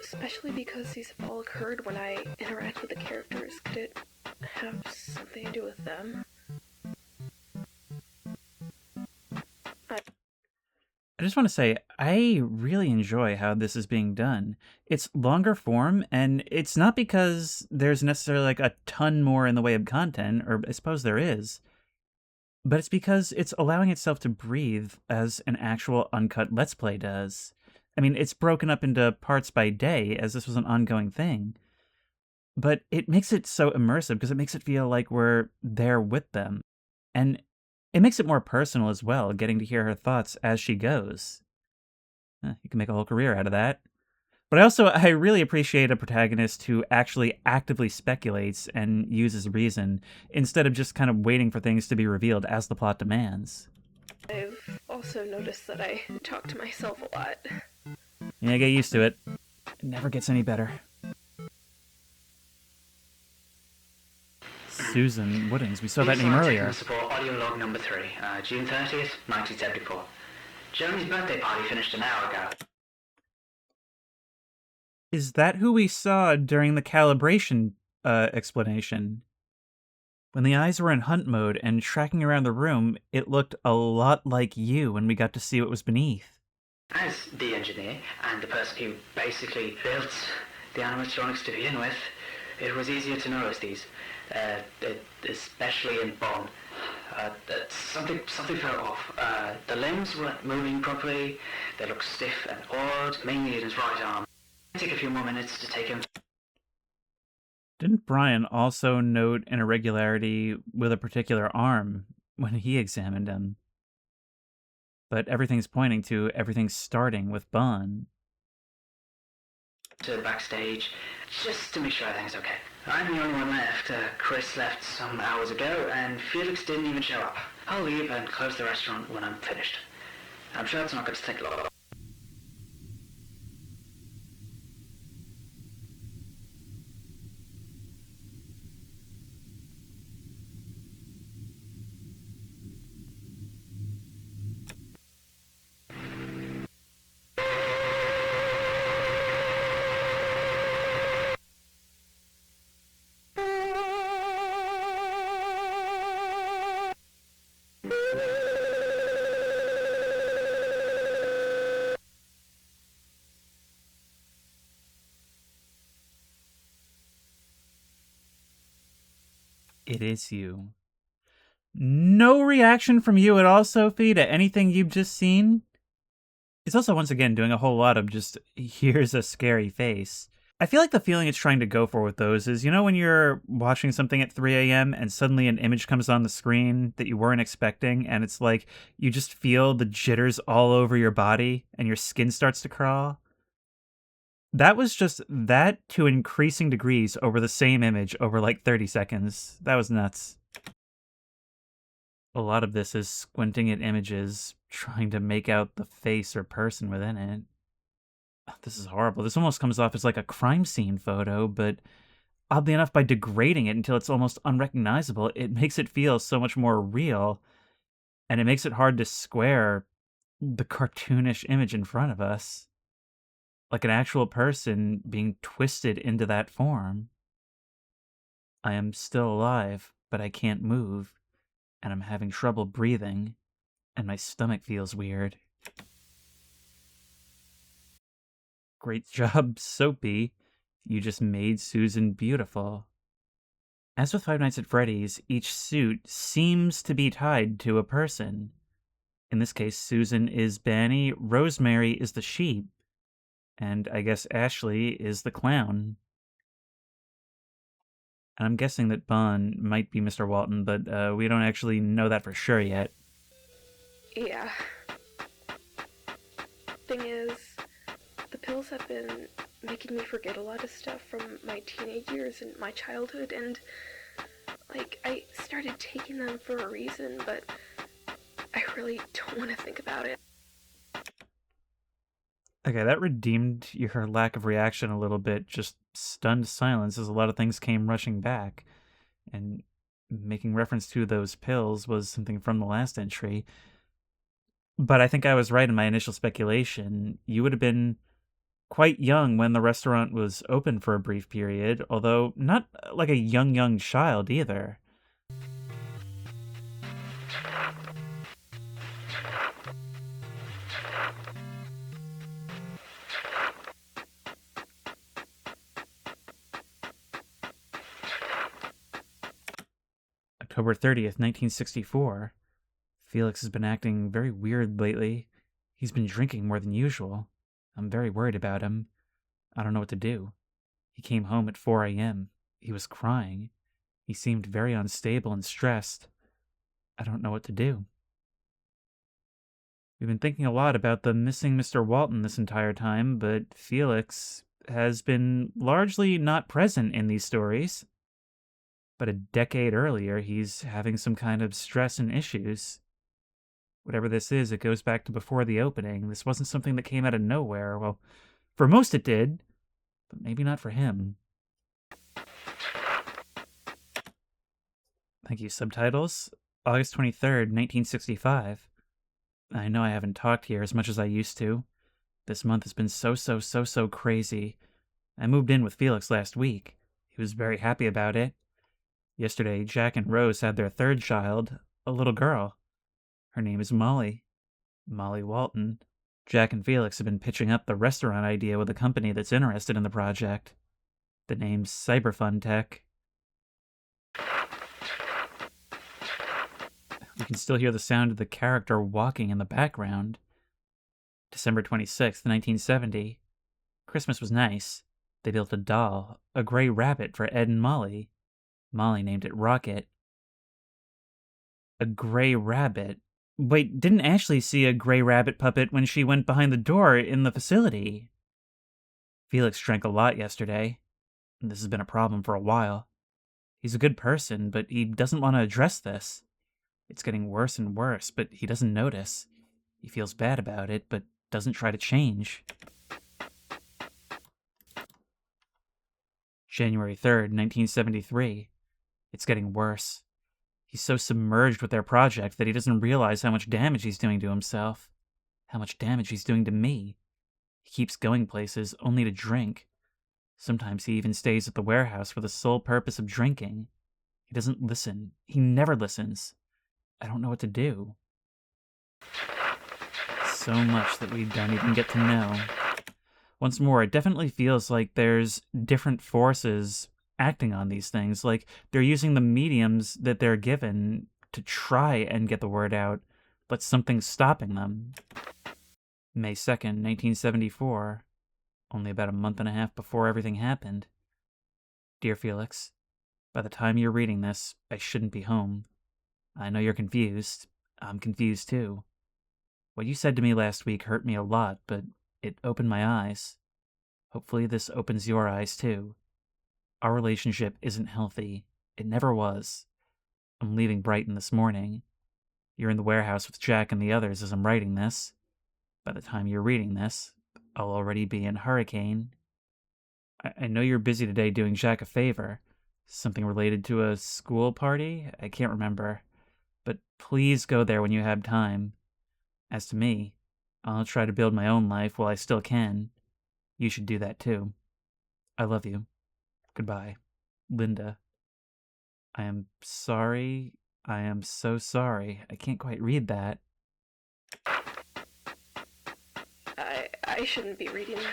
especially because these have all occurred when I interact with the characters, could it have something to do with them? I just want to say, I really enjoy how this is being done. It's longer form, and it's not because there's necessarily like a ton more in the way of content, or I suppose there is, but it's because it's allowing itself to breathe as an actual uncut Let's Play does. I mean, it's broken up into parts by day, as this was an ongoing thing, but it makes it so immersive because it makes it feel like we're there with them. And it makes it more personal as well, getting to hear her thoughts as she goes. You can make a whole career out of that. But I really appreciate a protagonist who actually actively speculates and uses reason, instead of just kind of waiting for things to be revealed as the plot demands. I've also noticed that I talk to myself a lot. Yeah, get used to it. It never gets any better. Susan Woodings, we saw that name earlier. Support audio log number 3, June 30th, 1974. Jeremy's birthday party finished an hour ago. Is that who we saw during the calibration explanation? When the eyes were in hunt mode and tracking around the room, it looked a lot like you when we got to see what was beneath. As the engineer and the person who basically built the animatronics to begin with, it was easier to notice these. Especially in Bonn. Something fell off. The limbs weren't moving properly. They looked stiff and odd, mainly in his right arm. It took a few more minutes to take him. Didn't Brian also note an irregularity with a particular arm when he examined him? But everything's pointing to everything starting with Bonn. To the backstage, just to make sure everything's okay. I'm the only one left. Chris left some hours ago, and Felix didn't even show up. I'll leave and close the restaurant when I'm finished. I'm sure it's not going to take long. It is you. No reaction from you at all, Sophie, to anything you've just seen? It's also, once again, doing a whole lot of just, here's a scary face. I feel like the feeling it's trying to go for with those is, you know when you're watching something at 3 a.m. and suddenly an image comes on the screen that you weren't expecting, and it's like you just feel the jitters all over your body and your skin starts to crawl? That was just that to increasing degrees over the same image over like 30 seconds. That was nuts. A lot of this is squinting at images, trying to make out the face or person within it. This is horrible. This almost comes off as like a crime scene photo, but oddly enough, by degrading it until it's almost unrecognizable, it makes it feel so much more real, and it makes it hard to square the cartoonish image in front of us. Like an actual person being twisted into that form. I am still alive, but I can't move, and I'm having trouble breathing, and my stomach feels weird. Great job, Soapy. You just made Susan beautiful. As with Five Nights at Freddy's, each suit seems to be tied to a person. In this case, Susan is Banny, Rosemary is the sheep, and I guess Ashley is the clown. And I'm guessing that Bon might be Mr. Walton, but we don't actually know that for sure yet. Yeah. Thing is, the pills have been making me forget a lot of stuff from my teenage years and my childhood, and, like, I started taking them for a reason, but I really don't want to think about it. Okay, that redeemed your lack of reaction a little bit, just stunned silence as a lot of things came rushing back. And making reference to those pills was something from the last entry. But I think I was right in my initial speculation. You would have been quite young when the restaurant was open for a brief period, although not like a young child either. October 30th, 1964. Felix has been acting very weird lately. He's been drinking more than usual. I'm very worried about him. I don't know what to do. He came home at 4 a.m. He was crying. He seemed very unstable and stressed. I don't know what to do. We've been thinking a lot about the missing Mr. Walton this entire time, but Felix has been largely not present in these stories. But a decade earlier, he's having some kind of stress and issues. Whatever this is, it goes back to before the opening. This wasn't something that came out of nowhere. Well, for most it did, but maybe not for him. Thank you, subtitles. August 23rd, 1965. I know I haven't talked here as much as I used to. This month has been so crazy. I moved in with Felix last week. He was very happy about it. Yesterday, Jack and Rose had their third child, a little girl. Her name is Molly. Molly Walton. Jack and Felix have been pitching up the restaurant idea with a company that's interested in the project. The name's Cyberfun Tech. You can still hear the sound of the character walking in the background. December 26th, 1970. Christmas was nice. They built a doll, a gray rabbit for Ed and Molly. Molly named it Rocket. A gray rabbit? Wait, didn't Ashley see a gray rabbit puppet when she went behind the door in the facility? Felix drank a lot yesterday. This has been a problem for a while. He's a good person, but he doesn't want to address this. It's getting worse and worse, but he doesn't notice. He feels bad about it, but doesn't try to change. January 3rd, 1973. It's getting worse. He's so submerged with their project that he doesn't realize how much damage he's doing to himself. How much damage he's doing to me. He keeps going places only to drink. Sometimes he even stays at the warehouse for the sole purpose of drinking. He doesn't listen. He never listens. I don't know what to do. So much that we don't even get to know. Once more, it definitely feels like there's different forces acting on these things, like they're using the mediums that they're given to try and get the word out, but something's stopping them. May 2nd, 1974. Only about a month and a half before everything happened. Dear Felix, by the time you're reading this, I shouldn't be home. I know you're confused. I'm confused too. What you said to me last week hurt me a lot, but it opened my eyes. Hopefully this opens your eyes too. Our relationship isn't healthy. It never was. I'm leaving Brighton this morning. You're in the warehouse with Jack and the others as I'm writing this. By the time you're reading this, I'll already be in Hurricane. I know you're busy today doing Jack a favor. Something related to a school party? I can't remember. But please go there when you have time. As to me, I'll try to build my own life while I still can. You should do that too. I love you. Goodbye. Linda. I am sorry. I am so sorry. I can't quite read that. I shouldn't be reading this.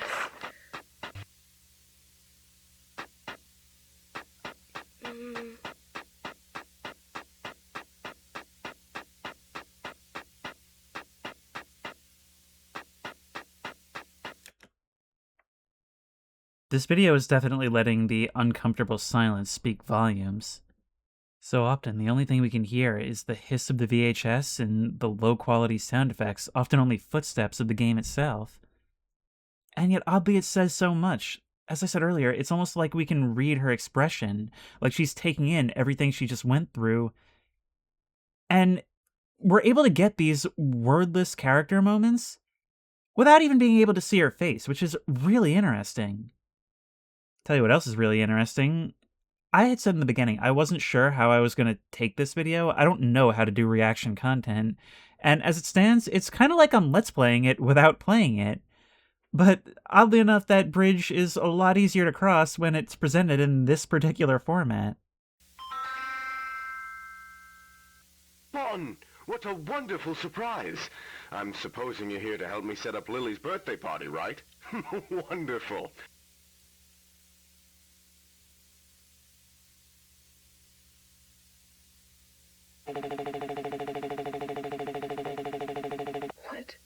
This video is definitely letting the uncomfortable silence speak volumes. So often, the only thing we can hear is the hiss of the VHS and the low-quality sound effects, often only footsteps of the game itself. And yet, oddly, it says so much. As I said earlier, it's almost like we can read her expression, like she's taking in everything she just went through. And we're able to get these wordless character moments without even being able to see her face, which is really interesting. Tell you what else is really interesting. I had said in the beginning, I wasn't sure how I was going to take this video. I don't know how to do reaction content. And as it stands, it's kind of like I'm Let's Playing it without playing it. But oddly enough, that bridge is a lot easier to cross when it's presented in this particular format. Bon, what a wonderful surprise. I'm supposing you're here to help me set up Lily's birthday party, right? Wonderful. What?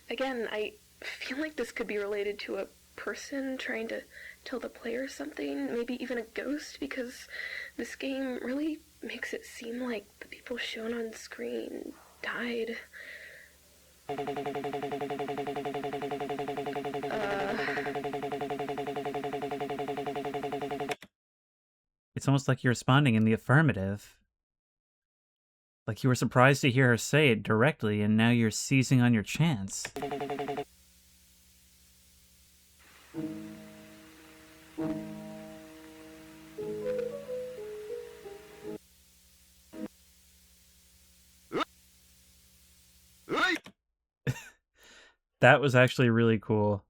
Again, I feel like this could be related to a person trying to tell the player something, maybe even a ghost, because this game really makes it seem like the people shown on screen died. It's almost like you're responding in the affirmative. Like you were surprised to hear her say it directly, and now you're seizing on your chance. That was actually really cool.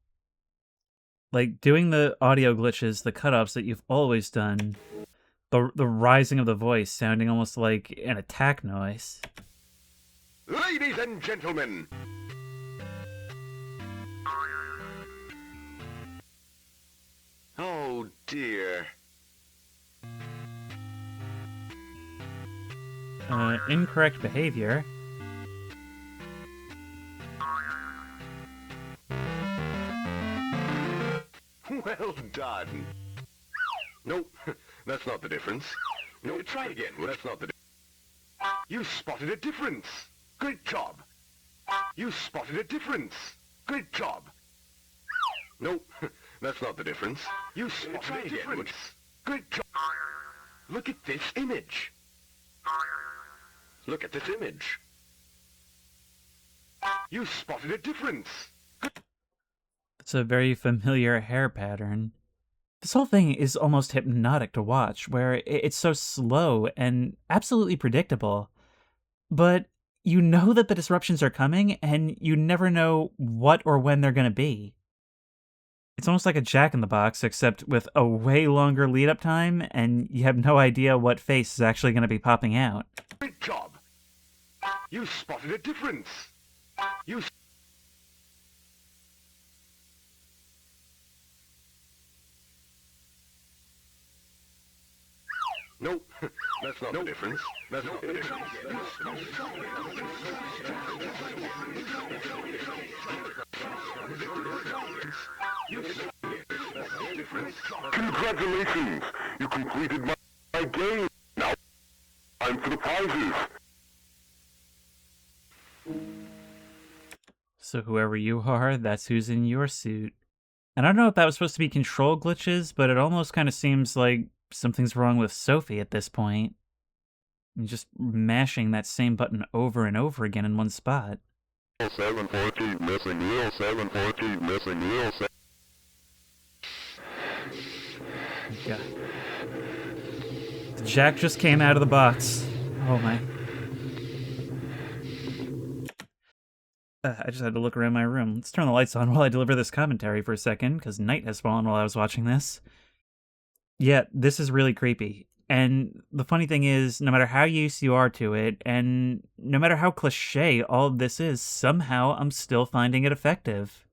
Like, doing the audio glitches, the cutoffs that you've always done, the rising of the voice sounding almost like an attack noise. Ladies and gentlemen! Oh dear. Incorrect behavior. Well done. Nope, that's not the difference. No, try again. That's not the difference. You spotted a difference. Good job. You spotted a difference. Good job. Nope, that's not the difference. You spotted a difference. Good job. Look at this image. Look at this image. You spotted a difference. It's a very familiar hair pattern. This whole thing is almost hypnotic to watch, where it's so slow and absolutely predictable. But you know that the disruptions are coming, and you never know what or when they're going to be. It's almost like a Jack-in-the-Box, except with a way longer lead-up time, and you have no idea what face is actually going to be popping out. Good job. You spotted a difference. You... Nope, that's not the difference. That's not the difference. Congratulations! You completed my game. Now, time for the prizes. So whoever you are, that's who's in your suit. And I don't know if that was supposed to be control glitches, but it almost kind of seems like something's wrong with Sophie at this point. And just mashing that same button over and over again in one spot. 714 missing wheel, 714 missing wheel. God. The jack just came out of the box. Oh my. I just had to look around my room. Let's turn the lights on while I deliver this commentary for a second, because night has fallen while I was watching this. Yeah, this is really creepy. And the funny thing is, no matter how used you are to it, and no matter how cliche all of this is, somehow I'm still finding it effective.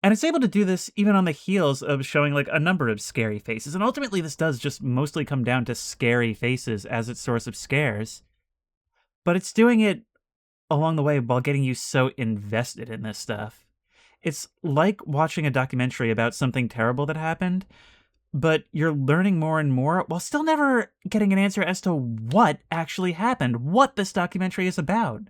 And it's able to do this even on the heels of showing like a number of scary faces. And ultimately this does just mostly come down to scary faces as its source of scares. But it's doing it along the way while getting you so invested in this stuff. It's like watching a documentary about something terrible that happened, but you're learning more and more while still never getting an answer as to what actually happened, what this documentary is about.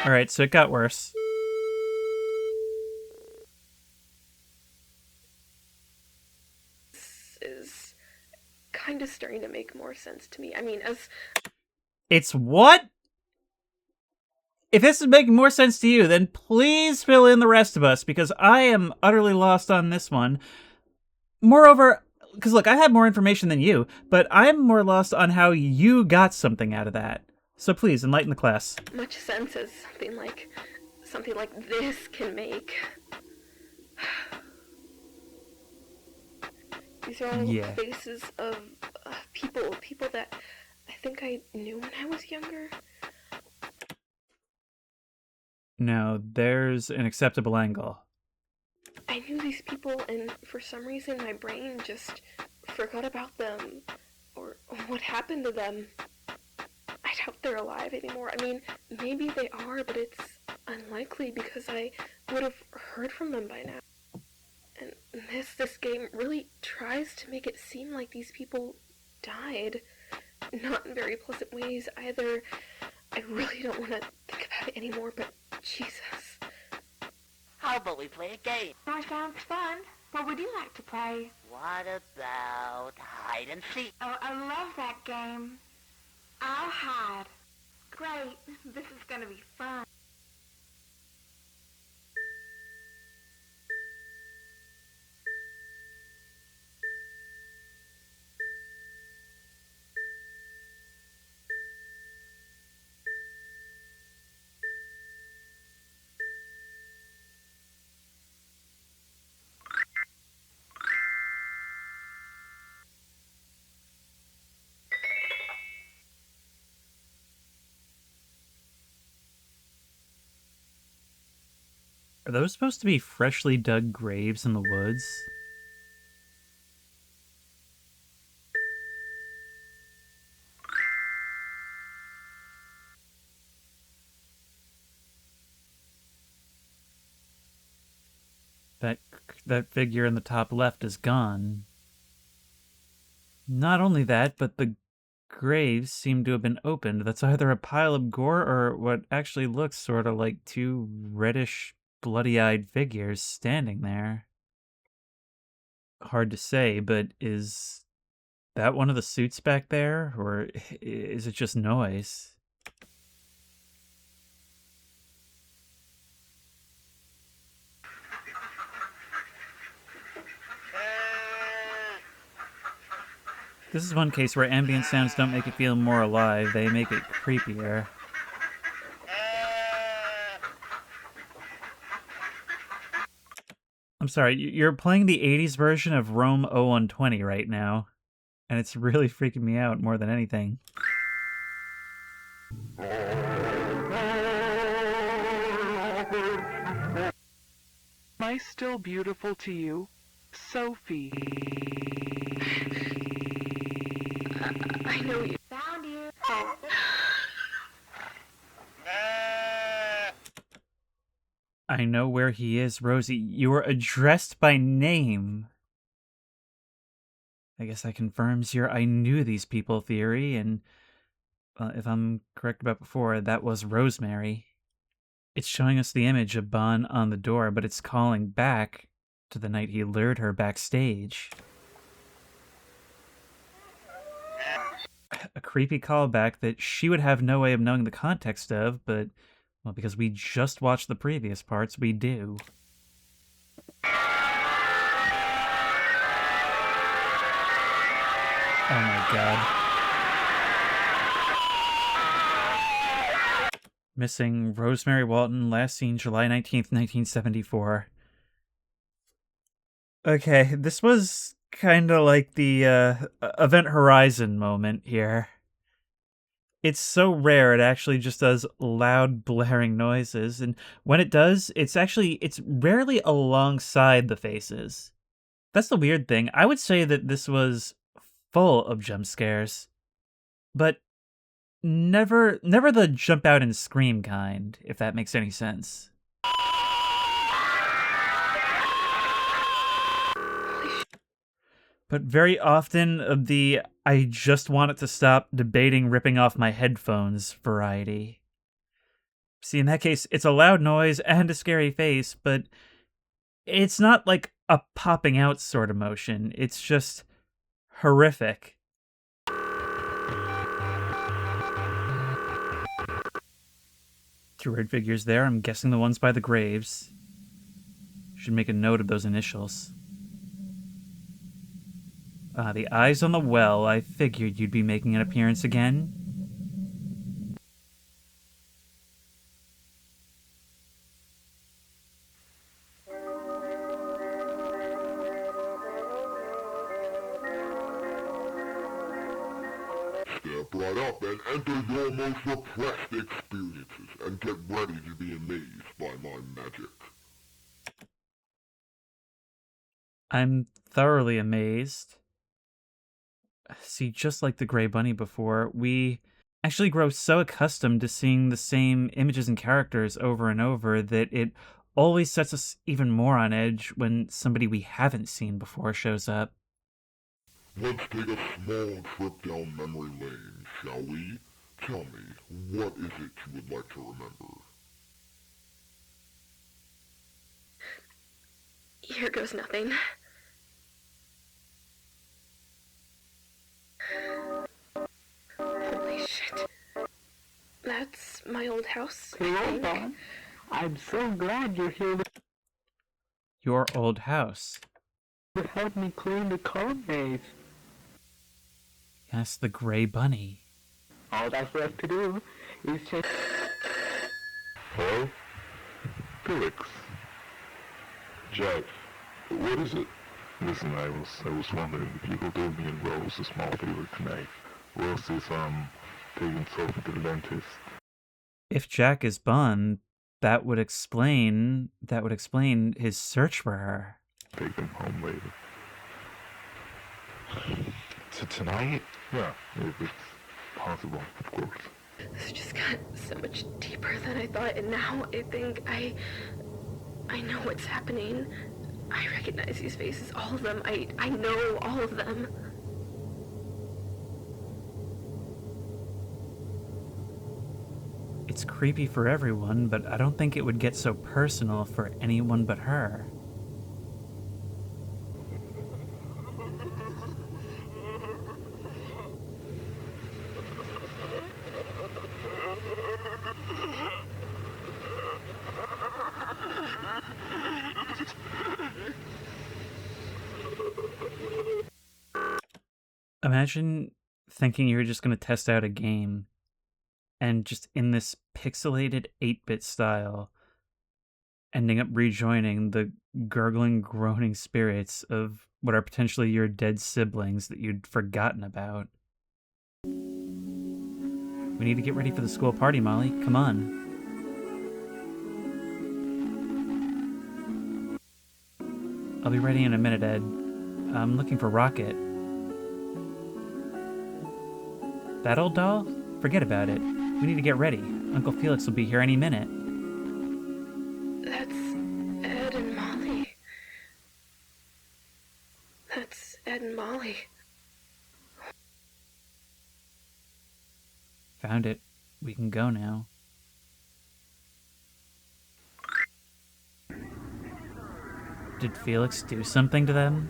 Alright, so it got worse. This is kind of starting to make more sense to me. I mean, as... It's what? If this is making more sense to you, then please fill in the rest of us, because I am utterly lost on this one. Moreover, because look, I have more information than you, but I'm more lost on how you got something out of that. So please, enlighten the class. Much sense as something like this can make. These are all faces of people that I think I knew when I was younger. No, there's an acceptable angle. I knew these people, and for some reason my brain just forgot about them, or what happened to them. I doubt they're alive anymore. I mean, maybe they are, but it's unlikely because I would have heard from them by now. And this game really tries to make it seem like these people died. Not in very pleasant ways either. I really don't want to think about it anymore, but Jesus. How about we play a game? That sounds fun. What would you like to play? What about hide and seek? Oh, I love that game. I'll hide. Great. This is gonna be fun. Are those supposed to be freshly dug graves in the woods? That figure in the top left is gone. Not only that, but the graves seem to have been opened. That's either a pile of gore or what actually looks sort of like two reddish, bloody-eyed figures standing there. Hard to say, but is that one of the suits back there, or is it just noise? This is one case where ambient sounds don't make it feel more alive, they make it creepier. I'm sorry, you're playing the 80s version of Rome 0120 right now, and it's really freaking me out more than anything. Am I still beautiful to you? Sophie. I know you. Found you. I know where he is, Rosie. You were addressed by name. I guess that confirms your I knew these people theory, and if I'm correct about before, that was Rosemary. It's showing us the image of Bon on the door, but it's calling back to the night he lured her backstage. A creepy callback that she would have no way of knowing the context of, but, well, because we just watched the previous parts, we do. Oh my god. Missing Rosemary Walten, last seen July 19th, 1974. Okay, this was kinda like the Event Horizon moment here. It's so rare it actually just does loud blaring noises, and when it does, it's rarely alongside the faces. That's the weird thing. I would say that this was full of jump scares, but never the jump out and scream kind, if that makes any sense. But very often of the I just want it to stop debating ripping off my headphones variety. See, in that case, it's a loud noise and a scary face, but it's not like a popping out sort of motion. It's just horrific. Two red figures there, I'm guessing the ones by the graves. Should make a note of those initials. The eyes on the well, I figured you'd be making an appearance again. Step right up and enter your most repressed experiences and get ready to be amazed by my magic. I'm thoroughly amazed. See, just like the Gray Bunny before, we actually grow so accustomed to seeing the same images and characters over and over that it always sets us even more on edge when somebody we haven't seen before shows up. Let's take a small trip down memory lane, shall we? Tell me, what is it you would like to remember? Here goes nothing. Holy shit. That's my old house. Hello, Bon. I'm so glad you're here Your old house. to help me clean the code base. Yes, the Gray Bunny. All that's left to do is just... Hello? Felix. Jeff. What is it? Listen, I was wondering if you could give me and Rose a small favor tonight. Rose is taking Sophie to the dentist. If Jack is Bon, that would explain his search for her. Take them home later. Tonight? Yeah, if it's possible, of course. This just got so much deeper than I thought, and now I think I know what's happening. I recognize these faces, all of them. I know all of them. It's creepy for everyone, but I don't think it would get so personal for anyone but her. Imagine thinking you're just going to test out a game, and just in this pixelated 8-bit style, ending up rejoining the gurgling, groaning spirits of what are potentially your dead siblings that you'd forgotten about. We need to get ready for the school party, Molly. Come on. I'll be ready in a minute, Ed. I'm looking for Rocket. That old doll? Forget about it. We need to get ready. Uncle Felix will be here any minute. That's found it. We can go now. Did Felix do something to them?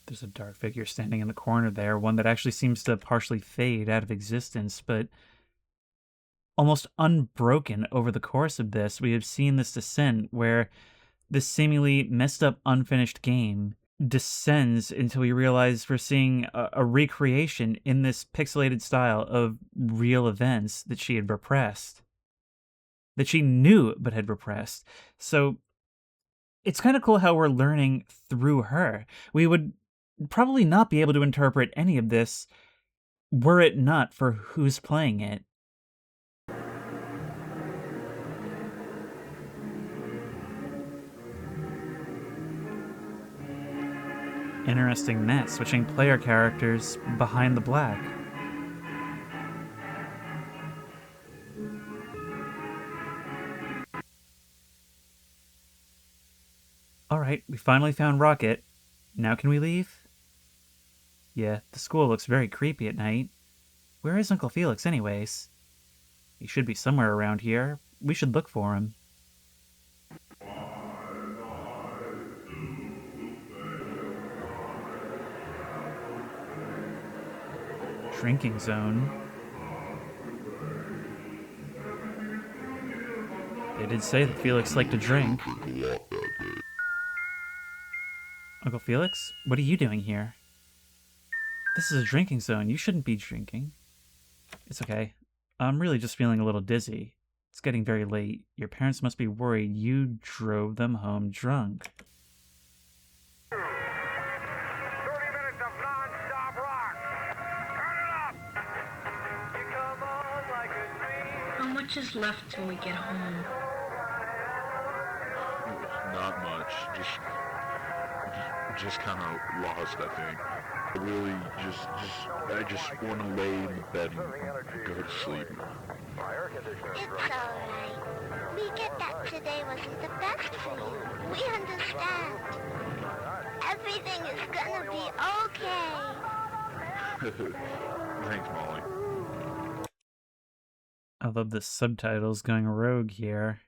There's a dark figure standing in the corner there, one that actually seems to partially fade out of existence, but almost unbroken over the course of this, we have seen this descent where this seemingly messed up, unfinished game descends until we realize we're seeing a recreation in this pixelated style of real events that she had repressed. That she knew but had repressed. So it's kind of cool how we're learning through her. We would probably not be able to interpret any of this were it not for who's playing it. Interesting that, switching player characters behind the black. Alright, we finally found Rocket. Now can we leave? Yeah, the school looks very creepy at night. Where is Uncle Felix anyways? He should be somewhere around here. We should look for him. Drinking zone. They did say that Felix liked to drink. Uncle Felix, what are you doing here? This is a drinking zone. You shouldn't be drinking. It's okay. I'm really just feeling a little dizzy. It's getting very late. Your parents must be worried you drove them home drunk. How much is left till we get home? Not much. Just kind of lost, I think. I really I just want to lay in the bed and go to sleep. It's alright. We get that today wasn't the best for you. We understand. Everything is gonna be okay. Thanks, Molly. I love the subtitles going rogue here.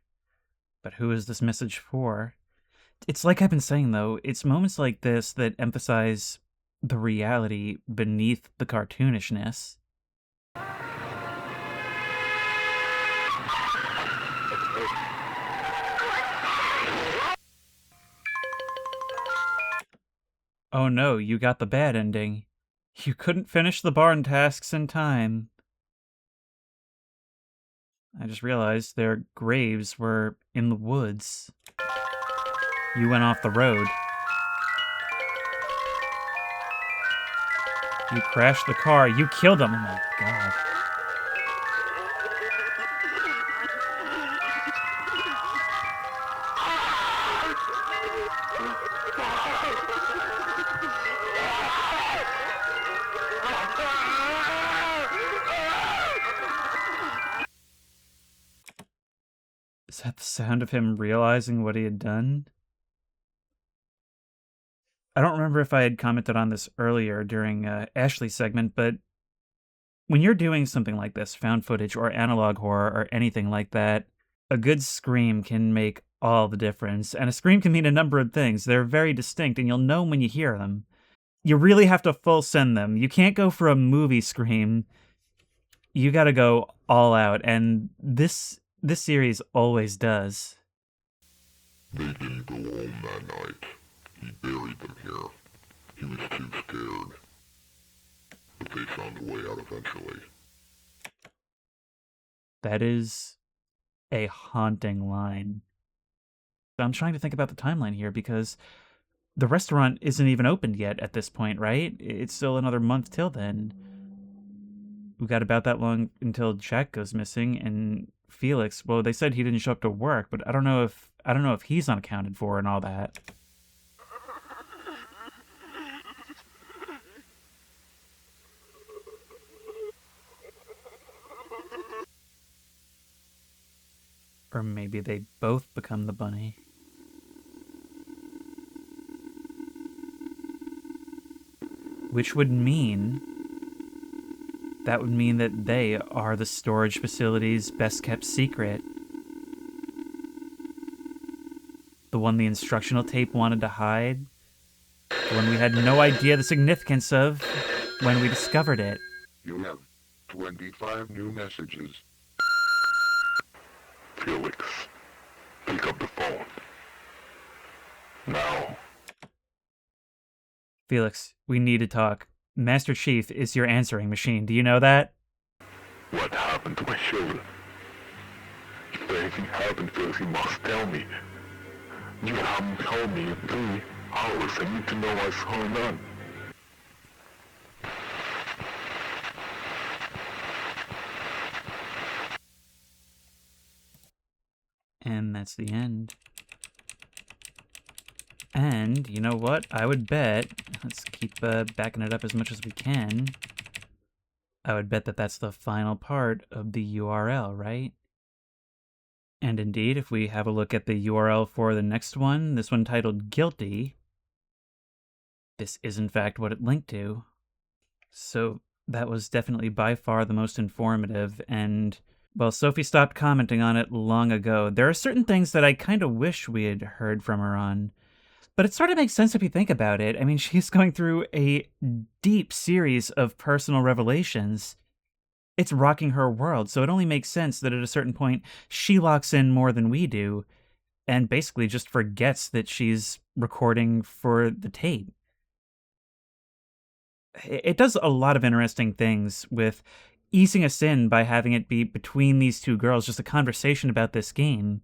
But who is this message for? It's like I've been saying, though, it's moments like this that emphasize the reality beneath the cartoonishness. Oh no, you got the bad ending. You couldn't finish the barn tasks in time. I just realized their graves were in the woods. You went off the road. You crashed the car. You killed them. Oh my god. Is that the sound of him realizing what he had done? I don't remember if I had commented on this earlier during Ashley's segment, but when you're doing something like this, found footage or analog horror or anything like that, a good scream can make all the difference. And a scream can mean a number of things. They're very distinct, and you'll know when you hear them. You really have to full send them. You can't go for a movie scream. You gotta go all out, and this series always does. They didn't go home that night. He buried them here. He was too scared. But they found a way out eventually. That is a haunting line. I'm trying to think about the timeline here because the restaurant isn't even opened yet at this point, right? It's still another month till then. We got about that long until Jack goes missing, and Felix, well, they said he didn't show up to work, but I don't know if he's unaccounted for and all that. Or maybe they both become the bunny. Which would mean that would mean that they are the storage facility's best-kept secret. The one the instructional tape wanted to hide. The one we had no idea the significance of when we discovered it. You have 25 new messages. Felix, pick up the phone. Now. Felix, we need to talk. Master Chief is your answering machine. Do you know that? What happened to my children? If anything happened, Felix, you must tell me. You haven't told me in 3 hours. I need to know what's going on. And that's the end. And, you know what? I would bet, let's keep backing it up as much as we can, I would bet that that's the final part of the URL, right? And indeed, if we have a look at the URL for the next one, this one titled Guilty, this is in fact what it linked to. So that was definitely by far the most informative, and well, Sophie stopped commenting on it long ago. There are certain things that I kind of wish we had heard from her on. But it sort of makes sense if you think about it. I mean, she's going through a deep series of personal revelations. It's rocking her world, so it only makes sense that at a certain point, she locks in more than we do, and basically just forgets that she's recording for the tape. It does a lot of interesting things with easing us in by having it be between these two girls, just a conversation about this game.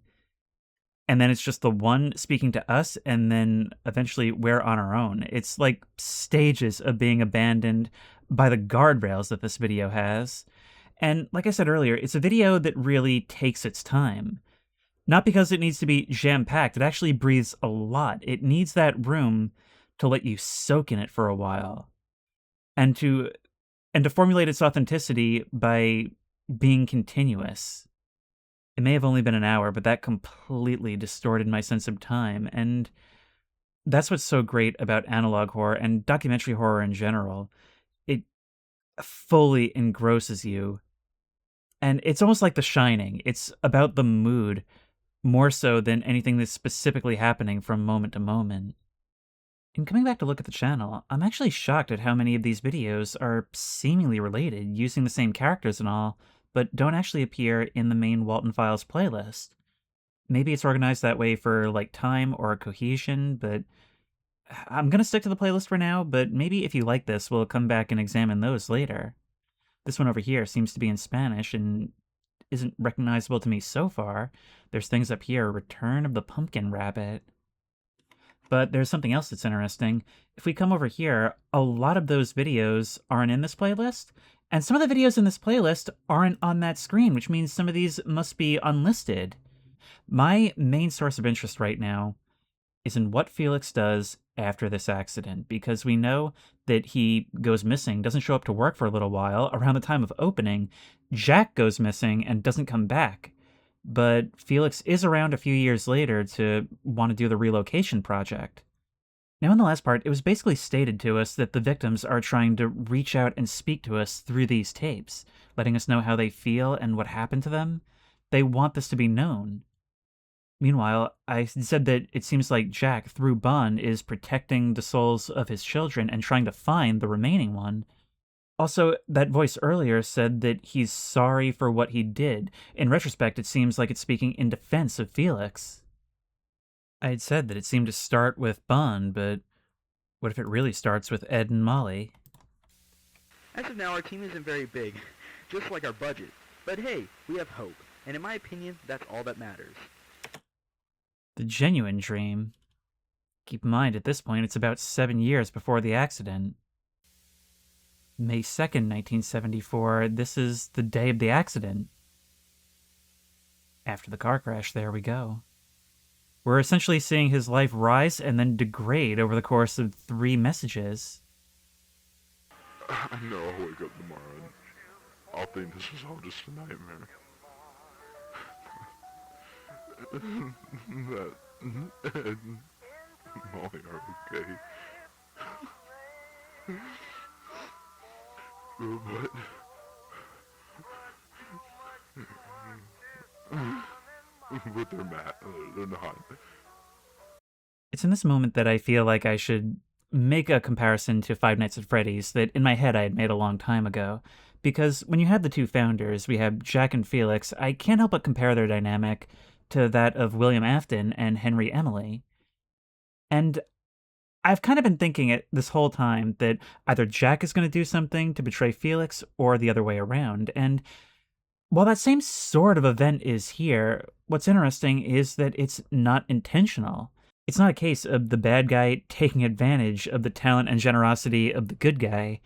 And then it's just the one speaking to us, and then eventually we're on our own. It's like stages of being abandoned by the guardrails that this video has. And like I said earlier, it's a video that really takes its time. Not because it needs to be jam-packed, it actually breathes a lot. It needs that room to let you soak in it for a while. And to formulate its authenticity by being continuous. It may have only been an hour, but that completely distorted my sense of time, and that's what's so great about analog horror and documentary horror in general. It fully engrosses you, and it's almost like The Shining. It's about the mood, more so than anything that's specifically happening from moment to moment. And coming back to look at the channel, I'm actually shocked at how many of these videos are seemingly related, using the same characters and all, but don't actually appear in the main Walten Files playlist. Maybe it's organized that way for, like, time or cohesion, but I'm gonna stick to the playlist for now, but maybe if you like this, we'll come back and examine those later. This one over here seems to be in Spanish and isn't recognizable to me so far. There's things up here, Return of the Pumpkin Rabbit. But there's something else that's interesting. If we come over here, a lot of those videos aren't in this playlist, and some of the videos in this playlist aren't on that screen, which means some of these must be unlisted. My main source of interest right now is in what Felix does after this accident, because we know that he goes missing, doesn't show up to work for a little while. Around the time of opening, Jack goes missing and doesn't come back. But Felix is around a few years later to want to do the Relocation project. Now, in the last part, it was basically stated to us that the victims are trying to reach out and speak to us through these tapes, letting us know how they feel and what happened to them. They want this to be known. Meanwhile, I said that it seems like Jack, through Bond, is protecting the souls of his children and trying to find the remaining one. Also, that voice earlier said that he's sorry for what he did. In retrospect, it seems like it's speaking in defense of Felix. I had said that it seemed to start with Bond, but what if it really starts with Ed and Molly? As of now, our team isn't very big, just like our budget. But hey, we have hope, and in my opinion, that's all that matters. The genuine dream. Keep in mind, at this point, it's about 7 years before the accident. May 2nd, 1974, this is the day of the accident. After the car crash, there we go. We're essentially seeing his life rise and then degrade over the course of 3 messages. I know I'll wake up tomorrow and I'll think this was all just a nightmare. That Ed and Molly are okay. But But they're not. It's in this moment that I feel like I should make a comparison to Five Nights at Freddy's that in my head I had made a long time ago. Because when you have the two founders, we have Jack and Felix, I can't help but compare their dynamic to that of William Afton and Henry Emily. And I've kind of been thinking it this whole time that either Jack is going to do something to betray Felix or the other way around. And while that same sort of event is here, what's interesting is that it's not intentional. It's not a case of the bad guy taking advantage of the talent and generosity of the good guy.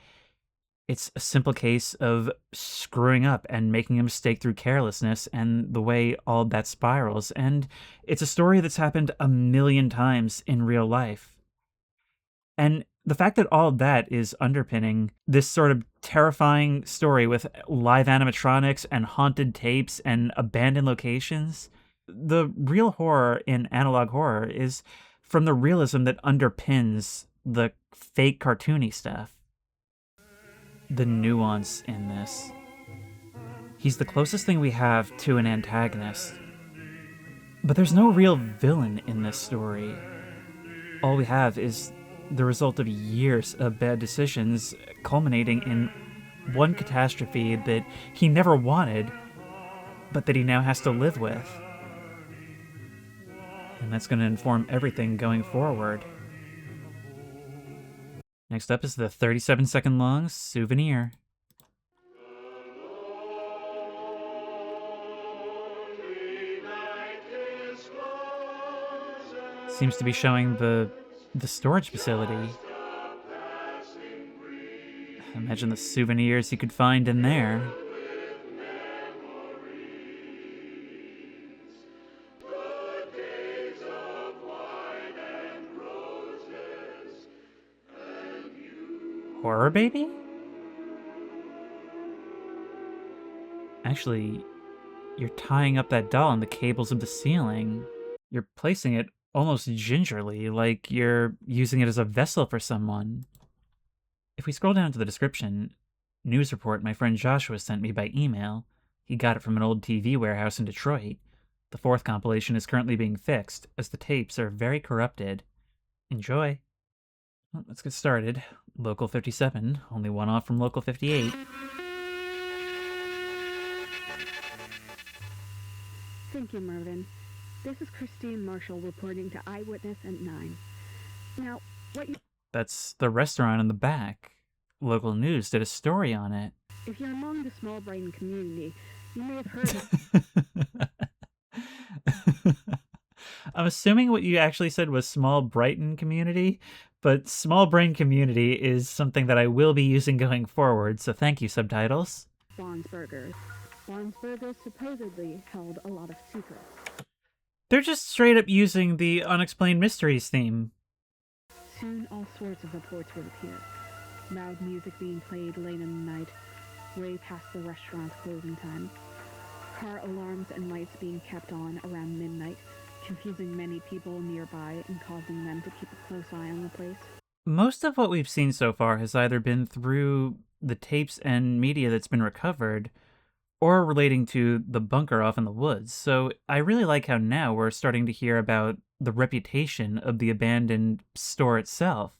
It's a simple case of screwing up and making a mistake through carelessness and the way all that spirals. And it's a story that's happened a million times in real life. And the fact that all of that is underpinning this sort of terrifying story with live animatronics and haunted tapes and abandoned locations, the real horror in analog horror is from the realism that underpins the fake cartoony stuff. The nuance in this. He's the closest thing we have to an antagonist. But there's no real villain in this story. All we have is the result of years of bad decisions culminating in one catastrophe that he never wanted, but that he now has to live with. And that's going to inform everything going forward. Next up is the 37-second long souvenir. Seems to be showing the storage facility. Imagine the souvenirs you could find in there. Horror baby? Actually, you're tying up that doll on the cables of the ceiling. You're placing it almost gingerly, like you're using it as a vessel for someone. If we scroll down to the description, news report my friend Joshua sent me by email. He got it from an old TV warehouse in Detroit. The fourth compilation is currently being fixed, as the tapes are very corrupted. Enjoy. Well, let's get started. Local 57, only one off from Local 58. Thank you, Mervyn. This is Christine Marshall reporting to Eyewitness at 9. Now, what you... That's the restaurant in the back. Local news did a story on it. If you're among the small Brighton community, you may have heard of... I'm assuming what you actually said was small Brighton community, but small brain community is something that I will be using going forward, so thank you, subtitles. Bon's Burgers. Bon's Burgers supposedly held a lot of secrets. They're just straight up using the Unexplained Mysteries theme. Soon all sorts of reports would appear. Loud music being played late in the night, way past the restaurant's closing time. Car alarms and lights being kept on around midnight, confusing many people nearby and causing them to keep a close eye on the place. Most of what we've seen so far has either been through the tapes and media that's been recovered, or relating to the bunker off in the woods. So I really like how now we're starting to hear about the reputation of the abandoned store itself.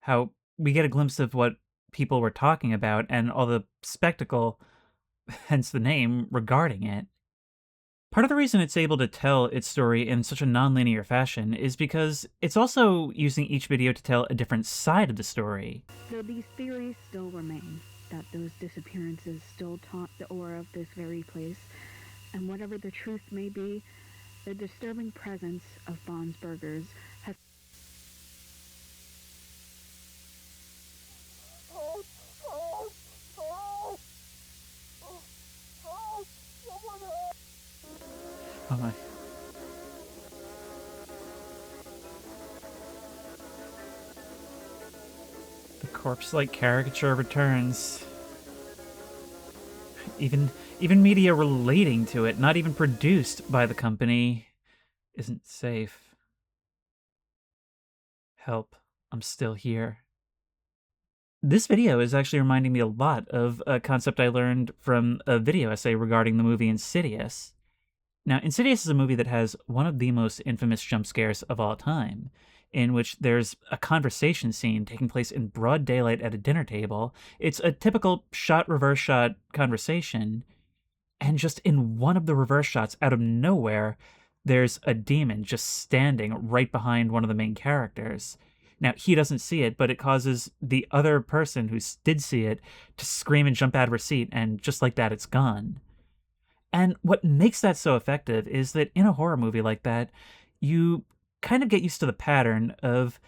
How we get a glimpse of what people were talking about and all the spectacle, hence the name, regarding it. Part of the reason it's able to tell its story in such a non-linear fashion is because it's also using each video to tell a different side of the story. Though these theories still remain, that those disappearances still taunt the aura of this very place, and whatever the truth may be, the disturbing presence of Bon's Burgers has... Oh my. The corpse-like caricature returns. Even media relating to it, not even produced by the company, isn't safe. Help, I'm still here. This video is actually reminding me a lot of a concept I learned from a video essay regarding the movie Insidious. Now, Insidious is a movie that has one of the most infamous jump scares of all time, in which there's a conversation scene taking place in broad daylight at a dinner table. It's a typical shot, reverse shot conversation, and just in one of the reverse shots, out of nowhere, there's a demon just standing right behind one of the main characters. Now, he doesn't see it, but it causes the other person who did see it to scream and jump out of her seat, and just like that, it's gone. And what makes that so effective is that in a horror movie like that, you kind of get used to the pattern of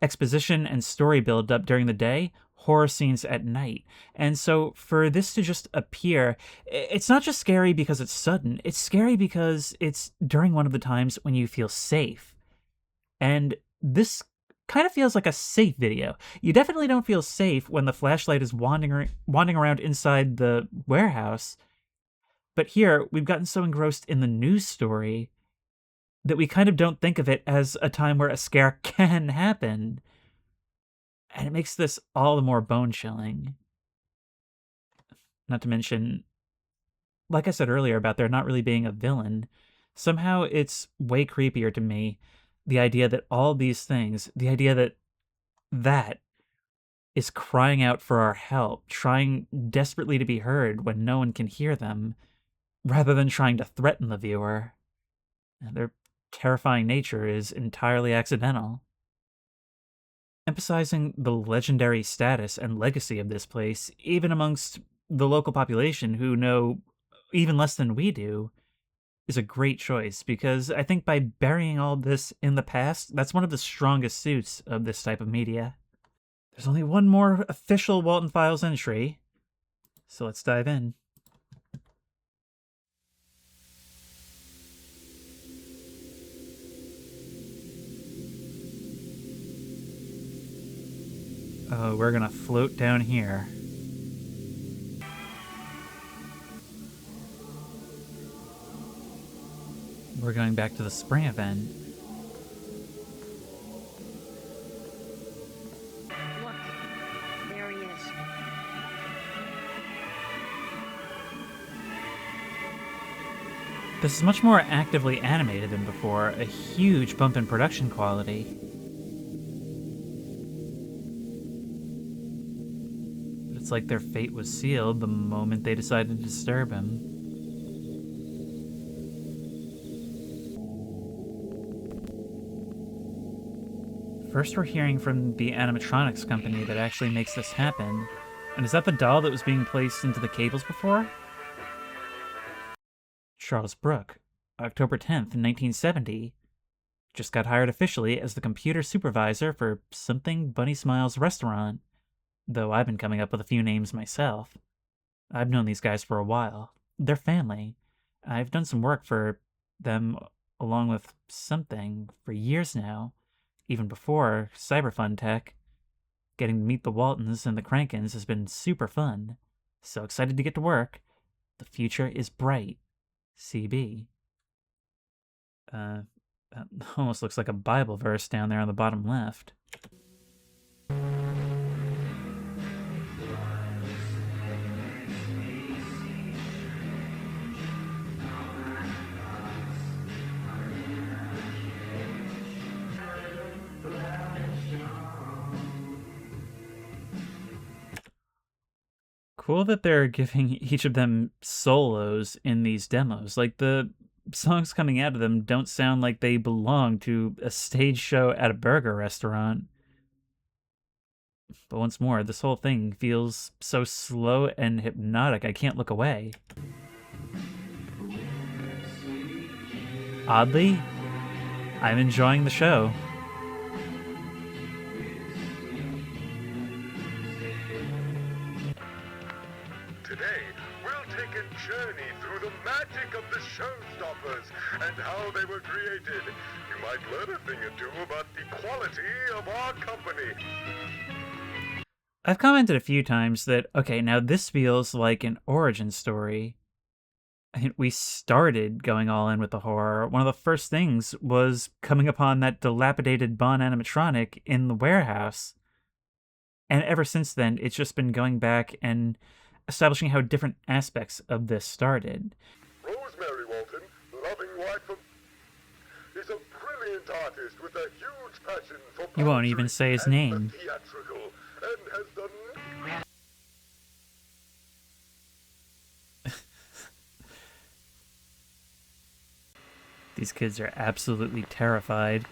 exposition and story build up during the day, horror scenes at night. And so for this to just appear, it's not just scary because it's sudden, it's scary because it's during one of the times when you feel safe. And this kind of feels like a safe video. You definitely don't feel safe when the flashlight is wandering around inside the warehouse. But here, we've gotten so engrossed in the news story that we kind of don't think of it as a time where a scare can happen. And it makes this all the more bone-chilling. Not to mention, like I said earlier about there not really being a villain, somehow it's way creepier to me, the idea that all these things, the idea that that is crying out for our help, trying desperately to be heard when no one can hear them, rather than trying to threaten the viewer. Their terrifying nature is entirely accidental. Emphasizing the legendary status and legacy of this place, even amongst the local population who know even less than we do, is a great choice, because I think by burying all this in the past, that's one of the strongest suits of this type of media. There's only one more official Walten Files entry, so let's dive in. Oh, we're gonna float down here. We're going back to the spring event. Look, there he is. This is much more actively animated than before, a huge bump in production quality. But it's like their fate was sealed the moment they decided to disturb him. First we're hearing from the animatronics company that actually makes this happen. And is that the doll that was being placed into the cables before? Charles Brooke, October 10th, 1970. Just got hired officially as the computer supervisor for Something Bunny Smiles restaurant. Though I've been coming up with a few names myself. I've known these guys for a while. They're family. I've done some work for them along with Something for years now. Even before Cyberfun Tech. Getting to meet the Waltons and the Krankens has been super fun. So excited to get to work. The future is bright. CB. That almost looks like a Bible verse down there on the bottom left. Cool that they're giving each of them solos in these demos. Like, the songs coming out of them don't sound like they belong to a stage show at a burger restaurant. But once more, this whole thing feels so slow and hypnotic, I can't look away. Oddly, I'm enjoying the show. Today, we'll take a journey through the magic of the showstoppers and how they were created. You might learn a thing or two about the quality of our company. I've commented a few times that, okay, now this feels like an origin story. I think we started going all in with the horror. One of the first things was coming upon that dilapidated Bond animatronic in the warehouse. And ever since then, it's just been going back and establishing how different aspects of this started. Rosemary Walton, loving artist with a huge passion for You won't even say his name. theatrical and has done... These kids are absolutely terrified.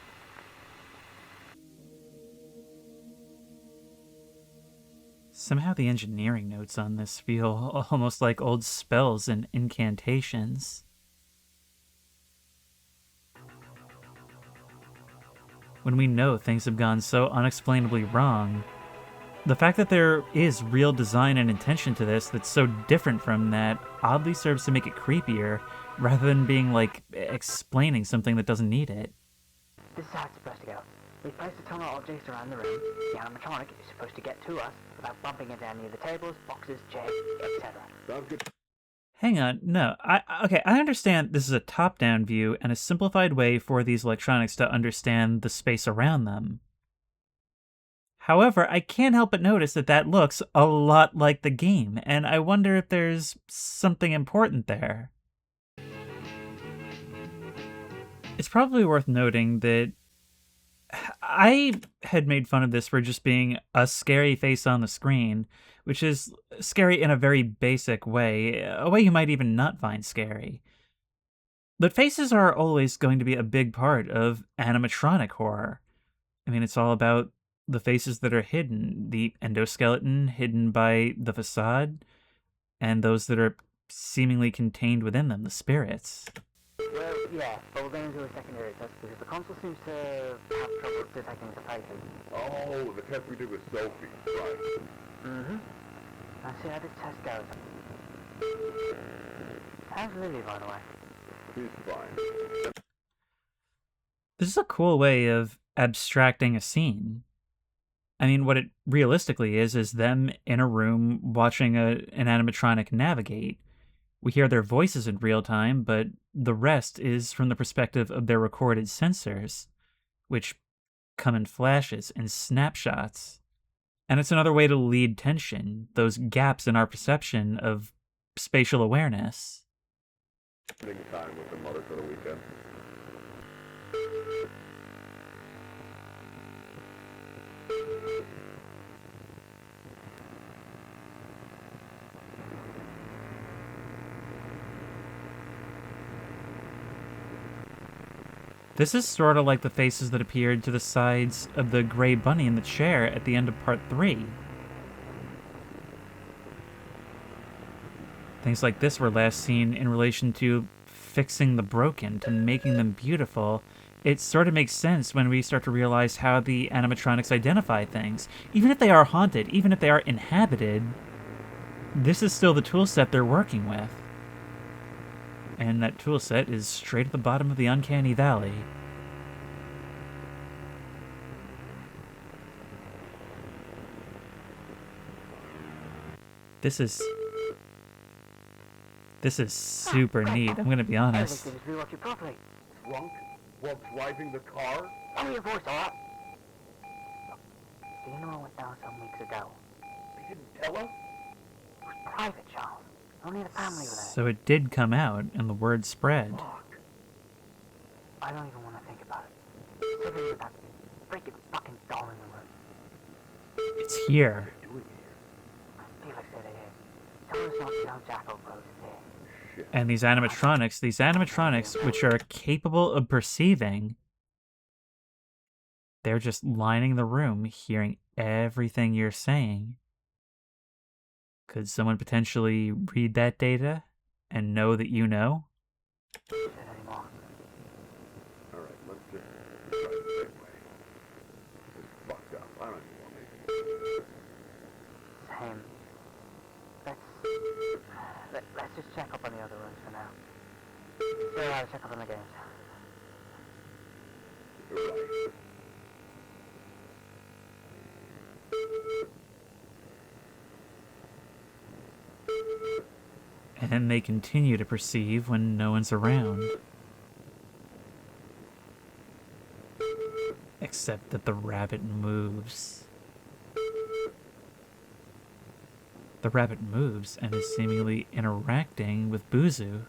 Somehow the engineering notes on this feel almost like old spells and incantations. When we know things have gone so unexplainably wrong, the fact that there is real design and intention to this that's so different from that oddly serves to make it creepier, rather than being like explaining something that doesn't need it. This is how it's supposed to go. We place the tunnel objects around the room. The animatronic is supposed to get to us without bumping into any of the tables, boxes, chairs, etc. Sounds good. Hang on, no. Okay, I understand this is a top-down view and a simplified way for these electronics to understand the space around them. However, I can't help but notice that that looks a lot like the game, and I wonder if there's something important there. It's probably worth noting that I had made fun of this for just being a scary face on the screen, which is scary in a very basic way, a way you might even not find scary. But faces are always going to be a big part of animatronic horror. I mean, it's all about the faces that are hidden, the endoskeleton hidden by the facade, and those that are seemingly contained within them, the spirits. Well, yeah, but we're going to do a secondary test because the console seems to have trouble detecting the faces. Oh, the test we did with Sophie, right. Mm-hmm. Let's see how the test goes. How's Lily, by the way? He's fine. This is a cool way of abstracting a scene. I mean, what it realistically is them in a room watching an animatronic navigate. We hear their voices in real time, but the rest is from the perspective of their recorded sensors, which come in flashes and snapshots. And it's another way to lead tension, those gaps in our perception of spatial awareness. Spending time with the mother for the weekend. This is sort of like the faces that appeared to the sides of the gray bunny in the chair at the end of part 3. Things like this were last seen in relation to fixing the broken, to making them beautiful. It sort of makes sense when we start to realize how the animatronics identify things. Even if they are haunted, even if they are inhabited, this is still the toolset they're working with. And that toolset is straight at the bottom of the Uncanny Valley. This is super neat, I'm gonna be honest. Rewatch it properly. Drunk while driving the car? Lower your voice, alright? Do you know what went down some weeks ago? They didn't tell us? It was private, Charles. Only the family were there. So it did come out, and the word spread. Fuck. I don't even want to think about it. Sitting with that freaking fucking doll in the room. It's here. Felix said it is. Tell us not to tell Jacko Bros is here. And these animatronics, which are capable of perceiving, they're just lining the room, hearing everything you're saying. Could someone potentially read that data and know that you know? Alright, let's just try the same way. This is fucked up. I don't even want it. Same. Let's just check up on the other rooms for now. So I'll check up on the games. You're right. And they continue to perceive when no one's around. Except that the rabbit moves. The rabbit moves and is seemingly interacting with Buzu.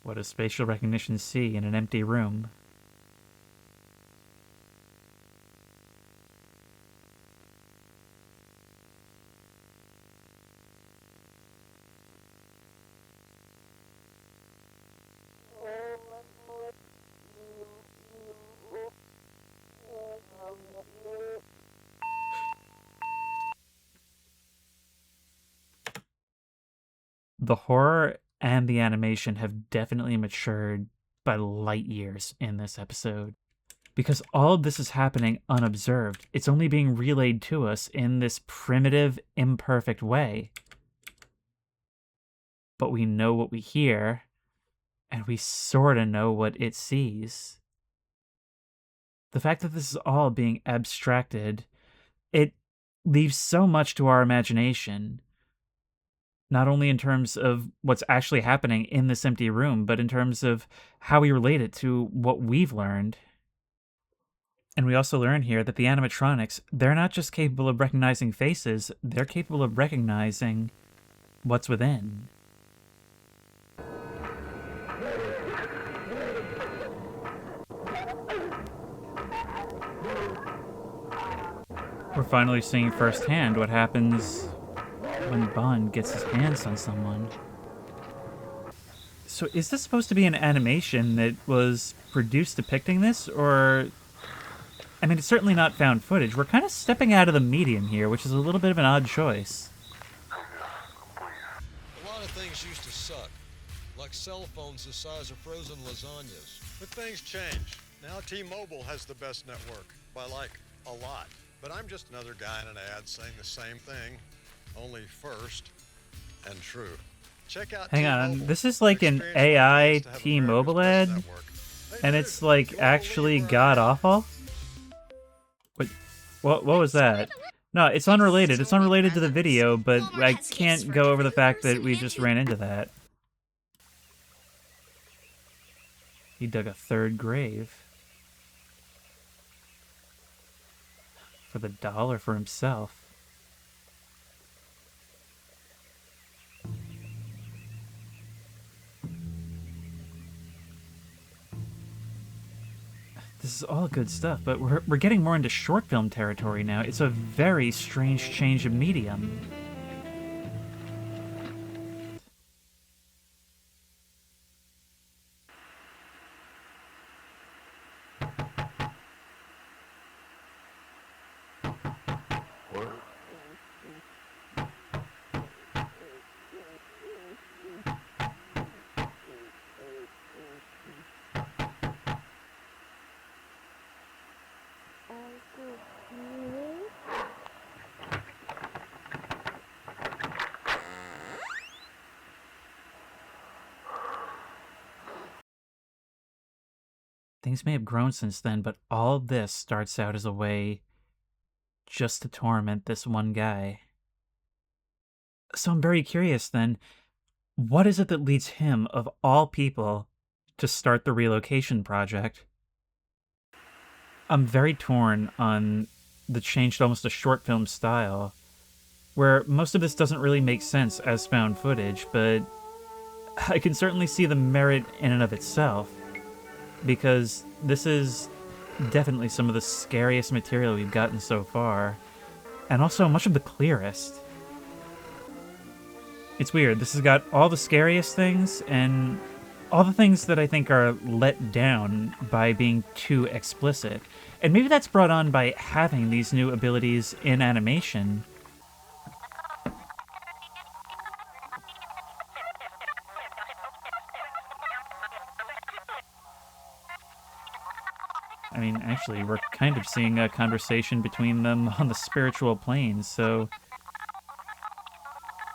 What does facial recognition see in an empty room? The horror and the animation have definitely matured by light years in this episode. Because all of this is happening unobserved. It's only being relayed to us in this primitive, imperfect way. But we know what we hear, and we sorta know what it sees. The fact that this is all being abstracted, it leaves so much to our imagination. Not only in terms of what's actually happening in this empty room, but in terms of how we relate it to what we've learned. And we also learn here that the animatronics, they're not just capable of recognizing faces, they're capable of recognizing what's within. We're finally seeing firsthand what happens when Bond gets his hands on someone. So is this supposed to be an animation that was produced depicting this, or... I mean, it's certainly not found footage. We're kind of stepping out of the medium here, which is a little bit of an odd choice. A lot of things used to suck, like cell phones the size of frozen lasagnas. But things change. Now T-Mobile has the best network, by like a lot. But I'm just another guy in an ad saying the same thing, only first and true. Check out Hang T-Mobile. on, this is like an AI T-Mobile ad? And it's like actually god-awful? Wait, what was that? No, it's unrelated. It's unrelated to the video, but I can't go over the fact that we just ran into that. He dug a third grave. For the dollar for himself. This is all good stuff, but we're getting more into short film territory now. It's a very strange change of medium. Things may have grown since then, but all this starts out as a way just to torment this one guy. So I'm very curious then, what is it that leads him, of all people, to start the relocation project? I'm very torn on the change to almost a short film style, where most of this doesn't really make sense as found footage, but I can certainly see the merit in and of itself, because this is definitely some of the scariest material we've gotten so far, and also much of the clearest. It's weird, this has got all the scariest things, and all the things that I think are let down by being too explicit. And maybe that's brought on by having these new abilities in animation. I mean, actually, we're kind of seeing a conversation between them on the spiritual plane, so...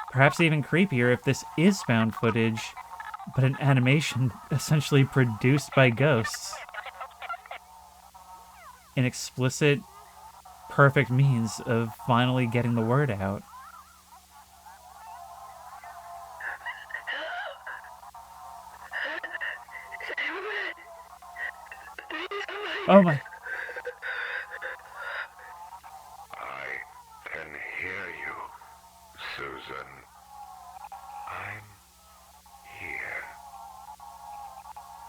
Perhaps even creepier if this is found footage, but an animation essentially produced by ghosts. An explicit, perfect means of finally getting the word out. Oh my... I can hear you, Susan. I'm here.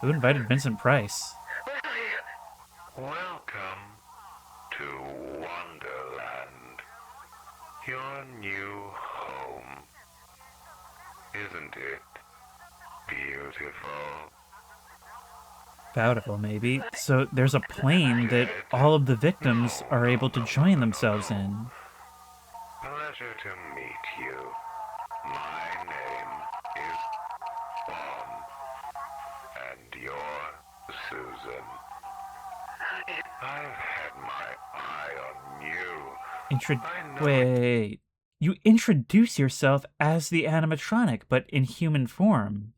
Who invited Vincent Price? Welcome to Wonderland, your new home. Isn't it beautiful? Bountiful, maybe. So there's a plane that all of the victims are able to join themselves in. Pleasure to meet you. My name is Bon, and you're Susan. I've had my eye on you. Wait. You introduce yourself as the animatronic, but in human form.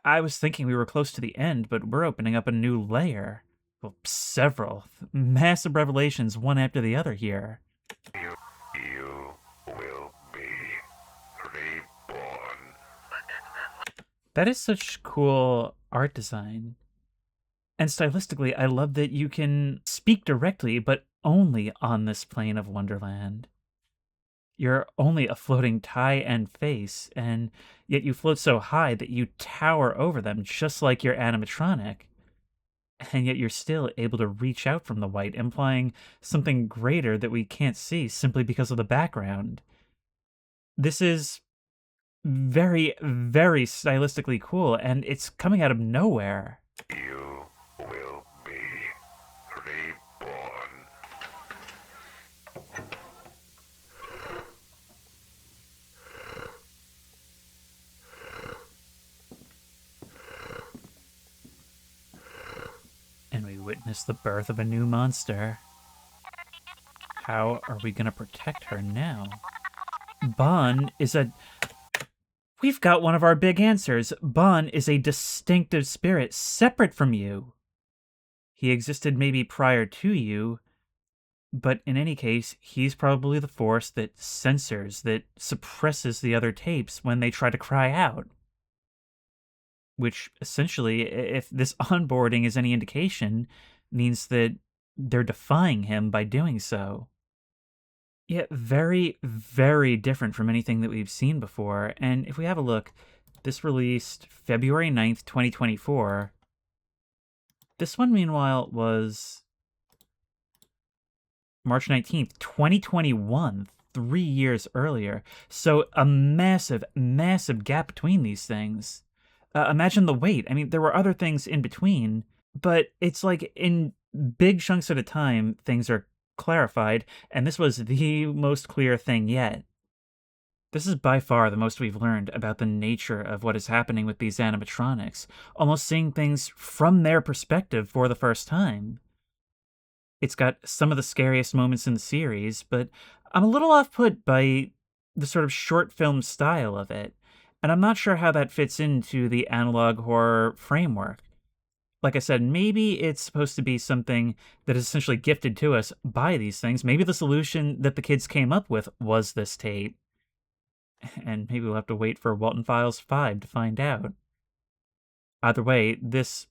I was thinking we were close to the end, but we're opening up a new layer. Well, several. Massive revelations, one after the other here. You will be reborn. That is such cool art design. And stylistically, I love that you can speak directly, but only on this plane of Wonderland. You're only a floating tie and face, and yet you float so high that you tower over them, just like your animatronic. And yet you're still able to reach out from the white, implying something greater that we can't see simply because of the background. This is very, very stylistically cool, and it's coming out of nowhere. You will be reborn. And we witness the birth of a new monster. How are we going to protect her now? Bon is a... We've got one of our big answers. Bon is a distinctive spirit separate from you. He existed maybe prior to you, but in any case, he's probably the force that censors, that suppresses the other tapes when they try to cry out. Which, essentially, if this onboarding is any indication, means that they're defying him by doing so. Yeah, very, very different from anything that we've seen before. And if we have a look, this released February 9th, 2024. This one, meanwhile, was March 19th, 2021, 3 years earlier. So a massive, massive gap between these things. Imagine the wait. I mean, there were other things in between, but it's like in big chunks at a time, things are clarified, and this was the most clear thing yet. This is by far the most we've learned about the nature of what is happening with these animatronics, almost seeing things from their perspective for the first time. It's got some of the scariest moments in the series, but I'm a little off-put by the sort of short film style of it, and I'm not sure how that fits into the analog horror framework. Like I said, maybe it's supposed to be something that is essentially gifted to us by these things. Maybe the solution that the kids came up with was this tape. And maybe we'll have to wait for Walten Files 5 to find out. Either way, this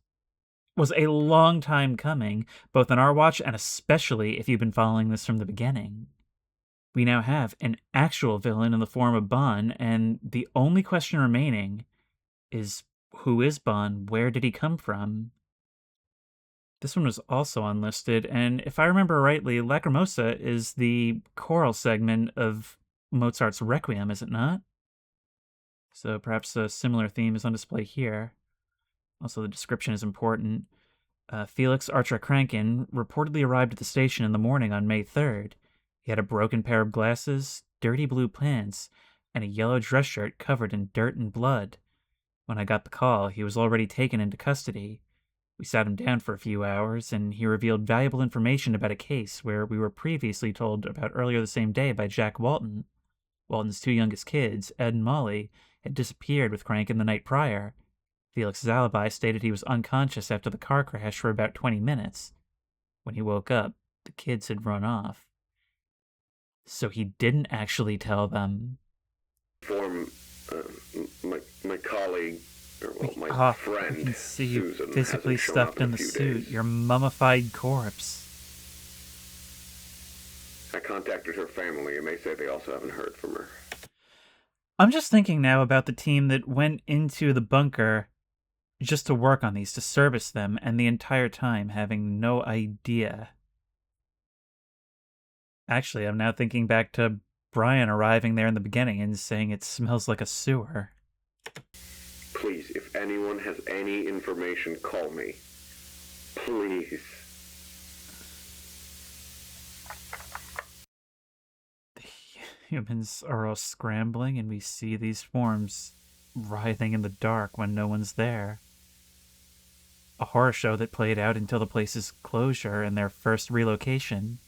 was a long time coming, both on our watch and especially if you've been following this from the beginning. We now have an actual villain in the form of Bon, and the only question remaining is, who is Bon? Where did he come from? This one was also unlisted, and if I remember rightly, Lacrimosa is the choral segment of Mozart's Requiem, is it not? So perhaps a similar theme is on display here. Also, the description is important. Felix Archer Kranken reportedly arrived at the station in the morning on May 3rd. He had a broken pair of glasses, dirty blue pants, and a yellow dress shirt covered in dirt and blood. When I got the call, he was already taken into custody. We sat him down for a few hours, and he revealed valuable information about a case where we were previously told about earlier the same day by Jack Walton. Walton's two youngest kids, Ed and Molly, had disappeared with Cranken the night prior. Felix's alibi stated he was unconscious after the car crash for about 20 minutes. When he woke up, the kids had run off. So he didn't actually tell them. My colleague, or well, my friend, I can see you Susan, physically hasn't shown up stuffed in in a the few suit, days. your mummified corpse. I contacted her family, and they say they also haven't heard from her. I'm just thinking now about the team that went into the bunker just to work on these, to service them, and the entire time having no idea. Actually, I'm now thinking back to Brian arriving there in the beginning and saying it smells like a sewer. Please, if anyone has any information, call me. Please. The humans are all scrambling, and we see these forms writhing in the dark when no one's there. A horror show that played out until the place's closure and their first relocation.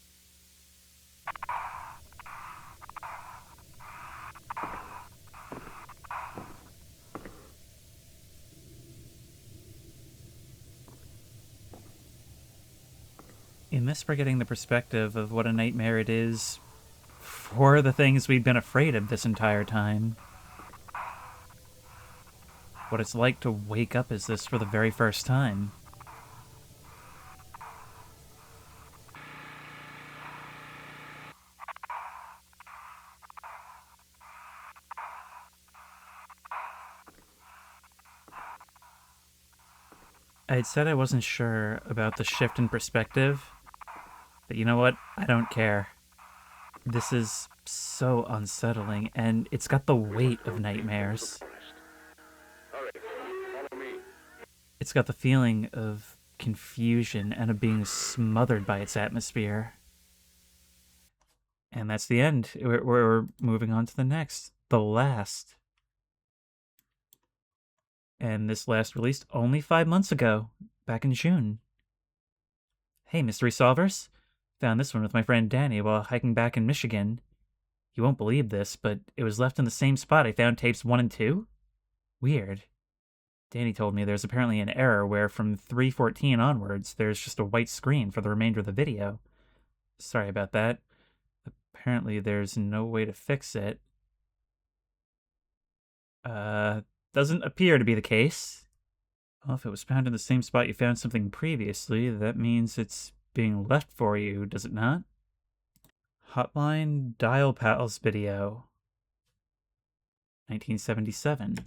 In this, we're getting the perspective of what a nightmare it is for the things we've been afraid of this entire time. What it's like to wake up as this for the very first time. I had said I wasn't sure about the shift in perspective, but you know what? I don't care. This is so unsettling, and it's got the weight of nightmares. It's got the feeling of confusion and of being smothered by its atmosphere. And that's the end. We're moving on to the next. The last. And this last released only 5 months ago, back in June. Hey, mystery solvers. Found this one with my friend Danny while hiking back in Michigan. You won't believe this, but it was left in the same spot I found tapes 1 and 2. Weird. Danny told me there's apparently an error where from 3:14 onwards, there's just a white screen for the remainder of the video. Sorry about that. Apparently there's no way to fix it. Doesn't appear to be the case. Well, if it was found in the same spot you found something previously, that means it's being left for you, does it not? Hotline Dial Pals video. 1977.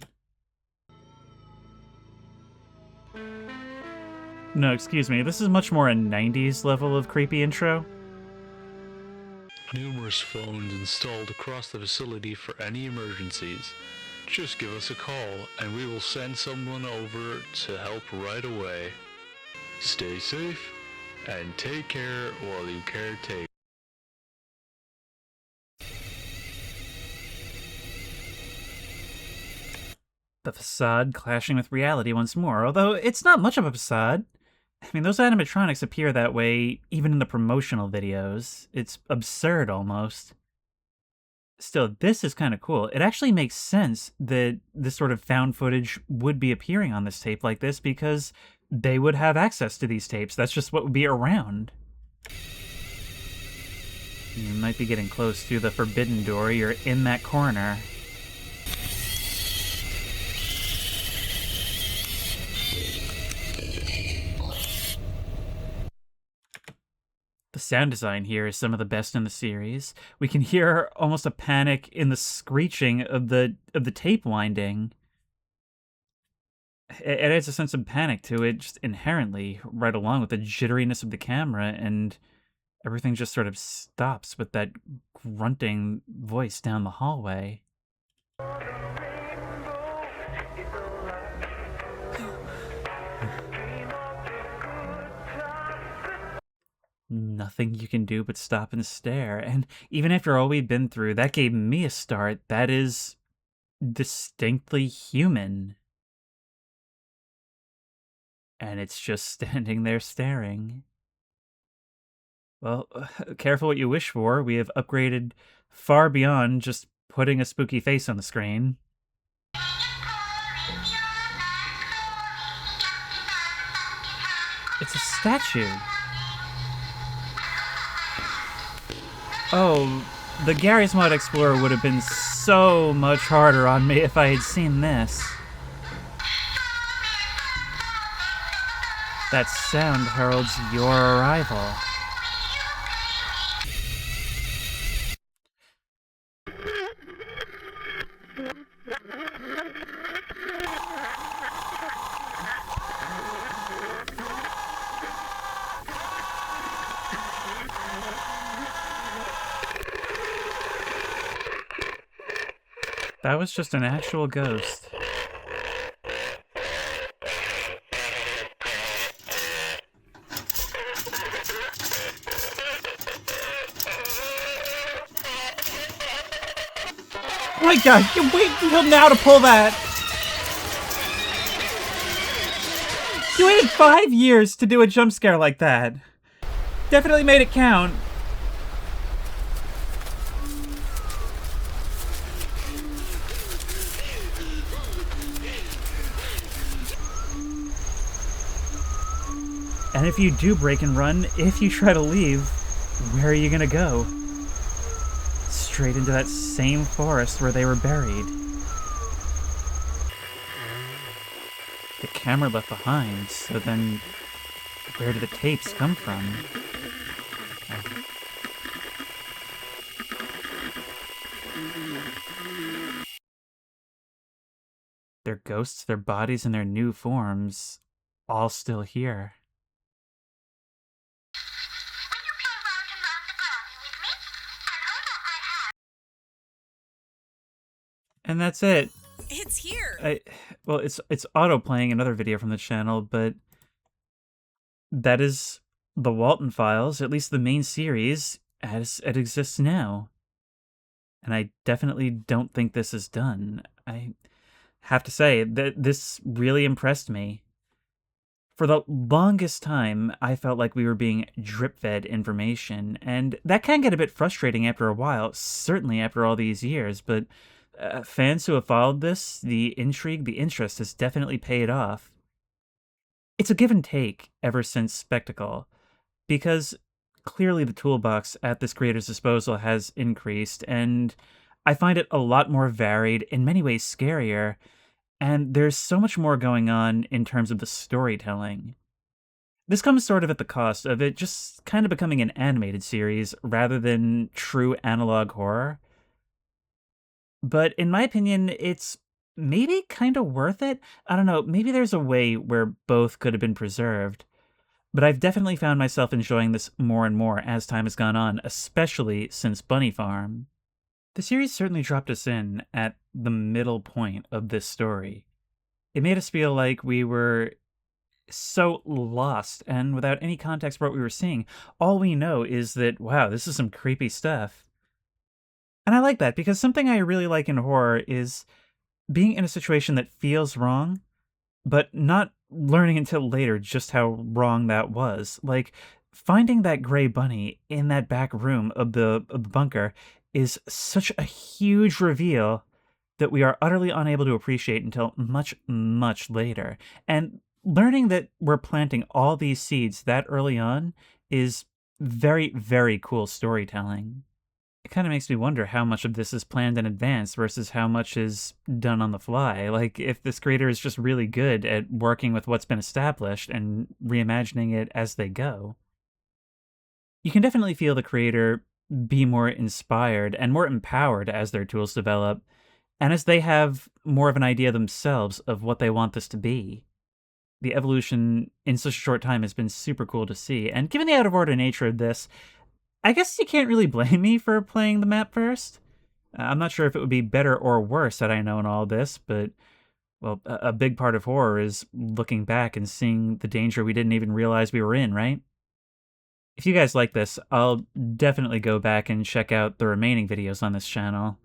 No, excuse me, this is much more a 90s level of creepy intro. Numerous phones installed across the facility for any emergencies. Just give us a call and we will send someone over to help right away. Stay safe and take care while you caretake. The facade clashing with reality once more, although it's not much of a facade. I mean, those animatronics appear that way even in the promotional videos. It's absurd almost. Still, this is kind of cool. It actually makes sense that this sort of found footage would be appearing on this tape like this because they would have access to these tapes. That's just what would be around. You might be getting close to the forbidden door. You're in that corner. The sound design here is some of the best in the series. We can hear almost a panic in the screeching of the tape winding. It adds a sense of panic to it just inherently, right along with the jitteriness of the camera, and everything just sort of stops with that grunting voice down the hallway. Nothing you can do but stop and stare. And even after all we've been through, that gave me a start that is distinctly human. And it's just standing there staring. Well, careful what you wish for. We have upgraded far beyond just putting a spooky face on the screen. It's a statue. Oh, the Gary's Mod Explorer would have been so much harder on me if I had seen this. That sound heralds your arrival. That was just an actual ghost. Oh my god, you wait until now to pull that! You waited 5 years to do a jump scare like that. Definitely made it count. And if you do break and run, if you try to leave, where are you gonna go? Straight into that same forest where they were buried. The camera left behind, so then where did the tapes come from? Their ghosts, their bodies, and their new forms, all still here. And that's it. It's here. Well, it's auto-playing another video from the channel, but that is the Walten Files, at least the main series, as it exists now. And I definitely don't think this is done. I have to say that this really impressed me. For the longest time, I felt like we were being drip-fed information, and that can get a bit frustrating after a while, certainly after all these years, but fans who have followed this, the intrigue, the interest has definitely paid off. It's a give and take ever since Spectacle, because clearly the toolbox at this creator's disposal has increased, and I find it a lot more varied, in many ways scarier, and there's so much more going on in terms of the storytelling. This comes sort of at the cost of it just kind of becoming an animated series rather than true analog horror. But in my opinion, it's maybe kind of worth it. I don't know, maybe there's a way where both could have been preserved. But I've definitely found myself enjoying this more and more as time has gone on, especially since Bunny Farm. The series certainly dropped us in at the middle point of this story. It made us feel like we were so lost, and without any context for what we were seeing, all we know is that, wow, this is some creepy stuff. And I like that, because something I really like in horror is being in a situation that feels wrong, but not learning until later just how wrong that was. Like, finding that gray bunny in that back room of the bunker is such a huge reveal that we are utterly unable to appreciate until much, much later. And learning that we're planting all these seeds that early on is very, very cool storytelling. It kind of makes me wonder how much of this is planned in advance versus how much is done on the fly. Like, if this creator is just really good at working with what's been established and reimagining it as they go. You can definitely feel the creator be more inspired and more empowered as their tools develop, and as they have more of an idea themselves of what they want this to be. The evolution in such a short time has been super cool to see, and given the out-of-order nature of this, I guess you can't really blame me for playing the map first. I'm not sure if it would be better or worse had I known all this, but, well, a big part of horror is looking back and seeing the danger we didn't even realize we were in, right? If you guys like this, I'll definitely go back and check out the remaining videos on this channel.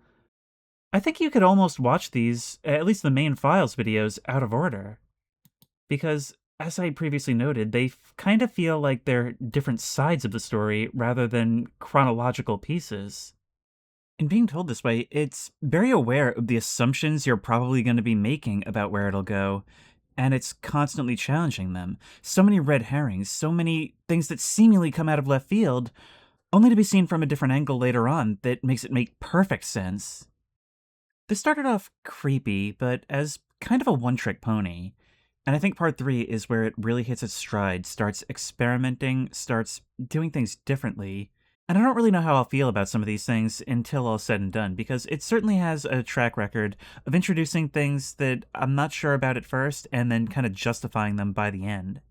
I think you could almost watch these, at least the main files videos, out of order. Because, as I previously noted, they kind of feel like they're different sides of the story rather than chronological pieces. In being told this way, it's very aware of the assumptions you're probably going to be making about where it'll go, and it's constantly challenging them. So many red herrings, so many things that seemingly come out of left field, only to be seen from a different angle later on that makes it make perfect sense. This started off creepy, but as kind of a one-trick pony. And I think part 3 is where it really hits its stride, starts experimenting, starts doing things differently. And I don't really know how I'll feel about some of these things until all's said and done, because it certainly has a track record of introducing things that I'm not sure about at first, and then kind of justifying them by the end.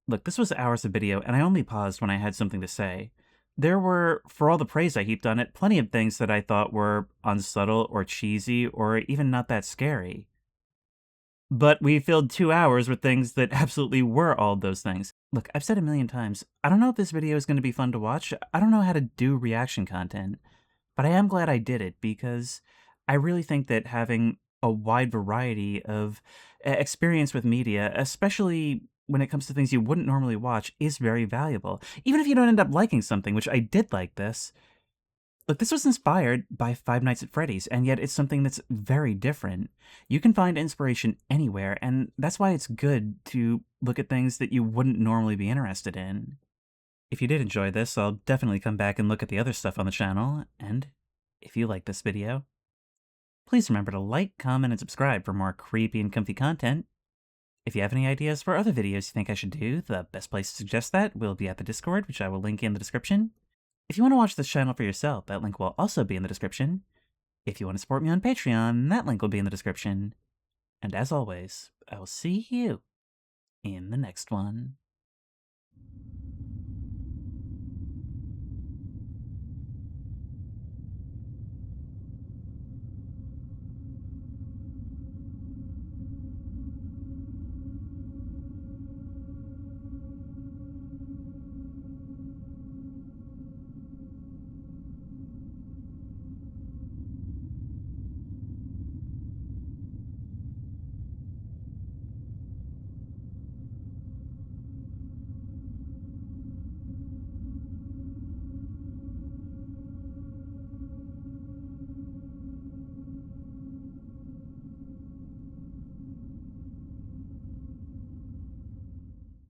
Look, this was hours of video, and I only paused when I had something to say. There were, for all the praise I heaped on it, plenty of things that I thought were unsubtle or cheesy or even not that scary. But we filled 2 hours with things that absolutely were all those things. Look, I've said a million times, I don't know if this video is going to be fun to watch. I don't know how to do reaction content. But I am glad I did it because I really think that having a wide variety of experience with media, especially when it comes to things you wouldn't normally watch, is very valuable. Even if you don't end up liking something, which I did like this. Look, this was inspired by Five Nights at Freddy's, and yet it's something that's very different. You can find inspiration anywhere, and that's why it's good to look at things that you wouldn't normally be interested in. If you did enjoy this, I'll definitely come back and look at the other stuff on the channel, and if you like this video, please remember to like, comment, and subscribe for more creepy and comfy content. If you have any ideas for other videos you think I should do, the best place to suggest that will be at the Discord, which I will link in the description. If you want to watch this channel for yourself, that link will also be in the description. If you want to support me on Patreon, that link will be in the description. And as always, I will see you in the next one.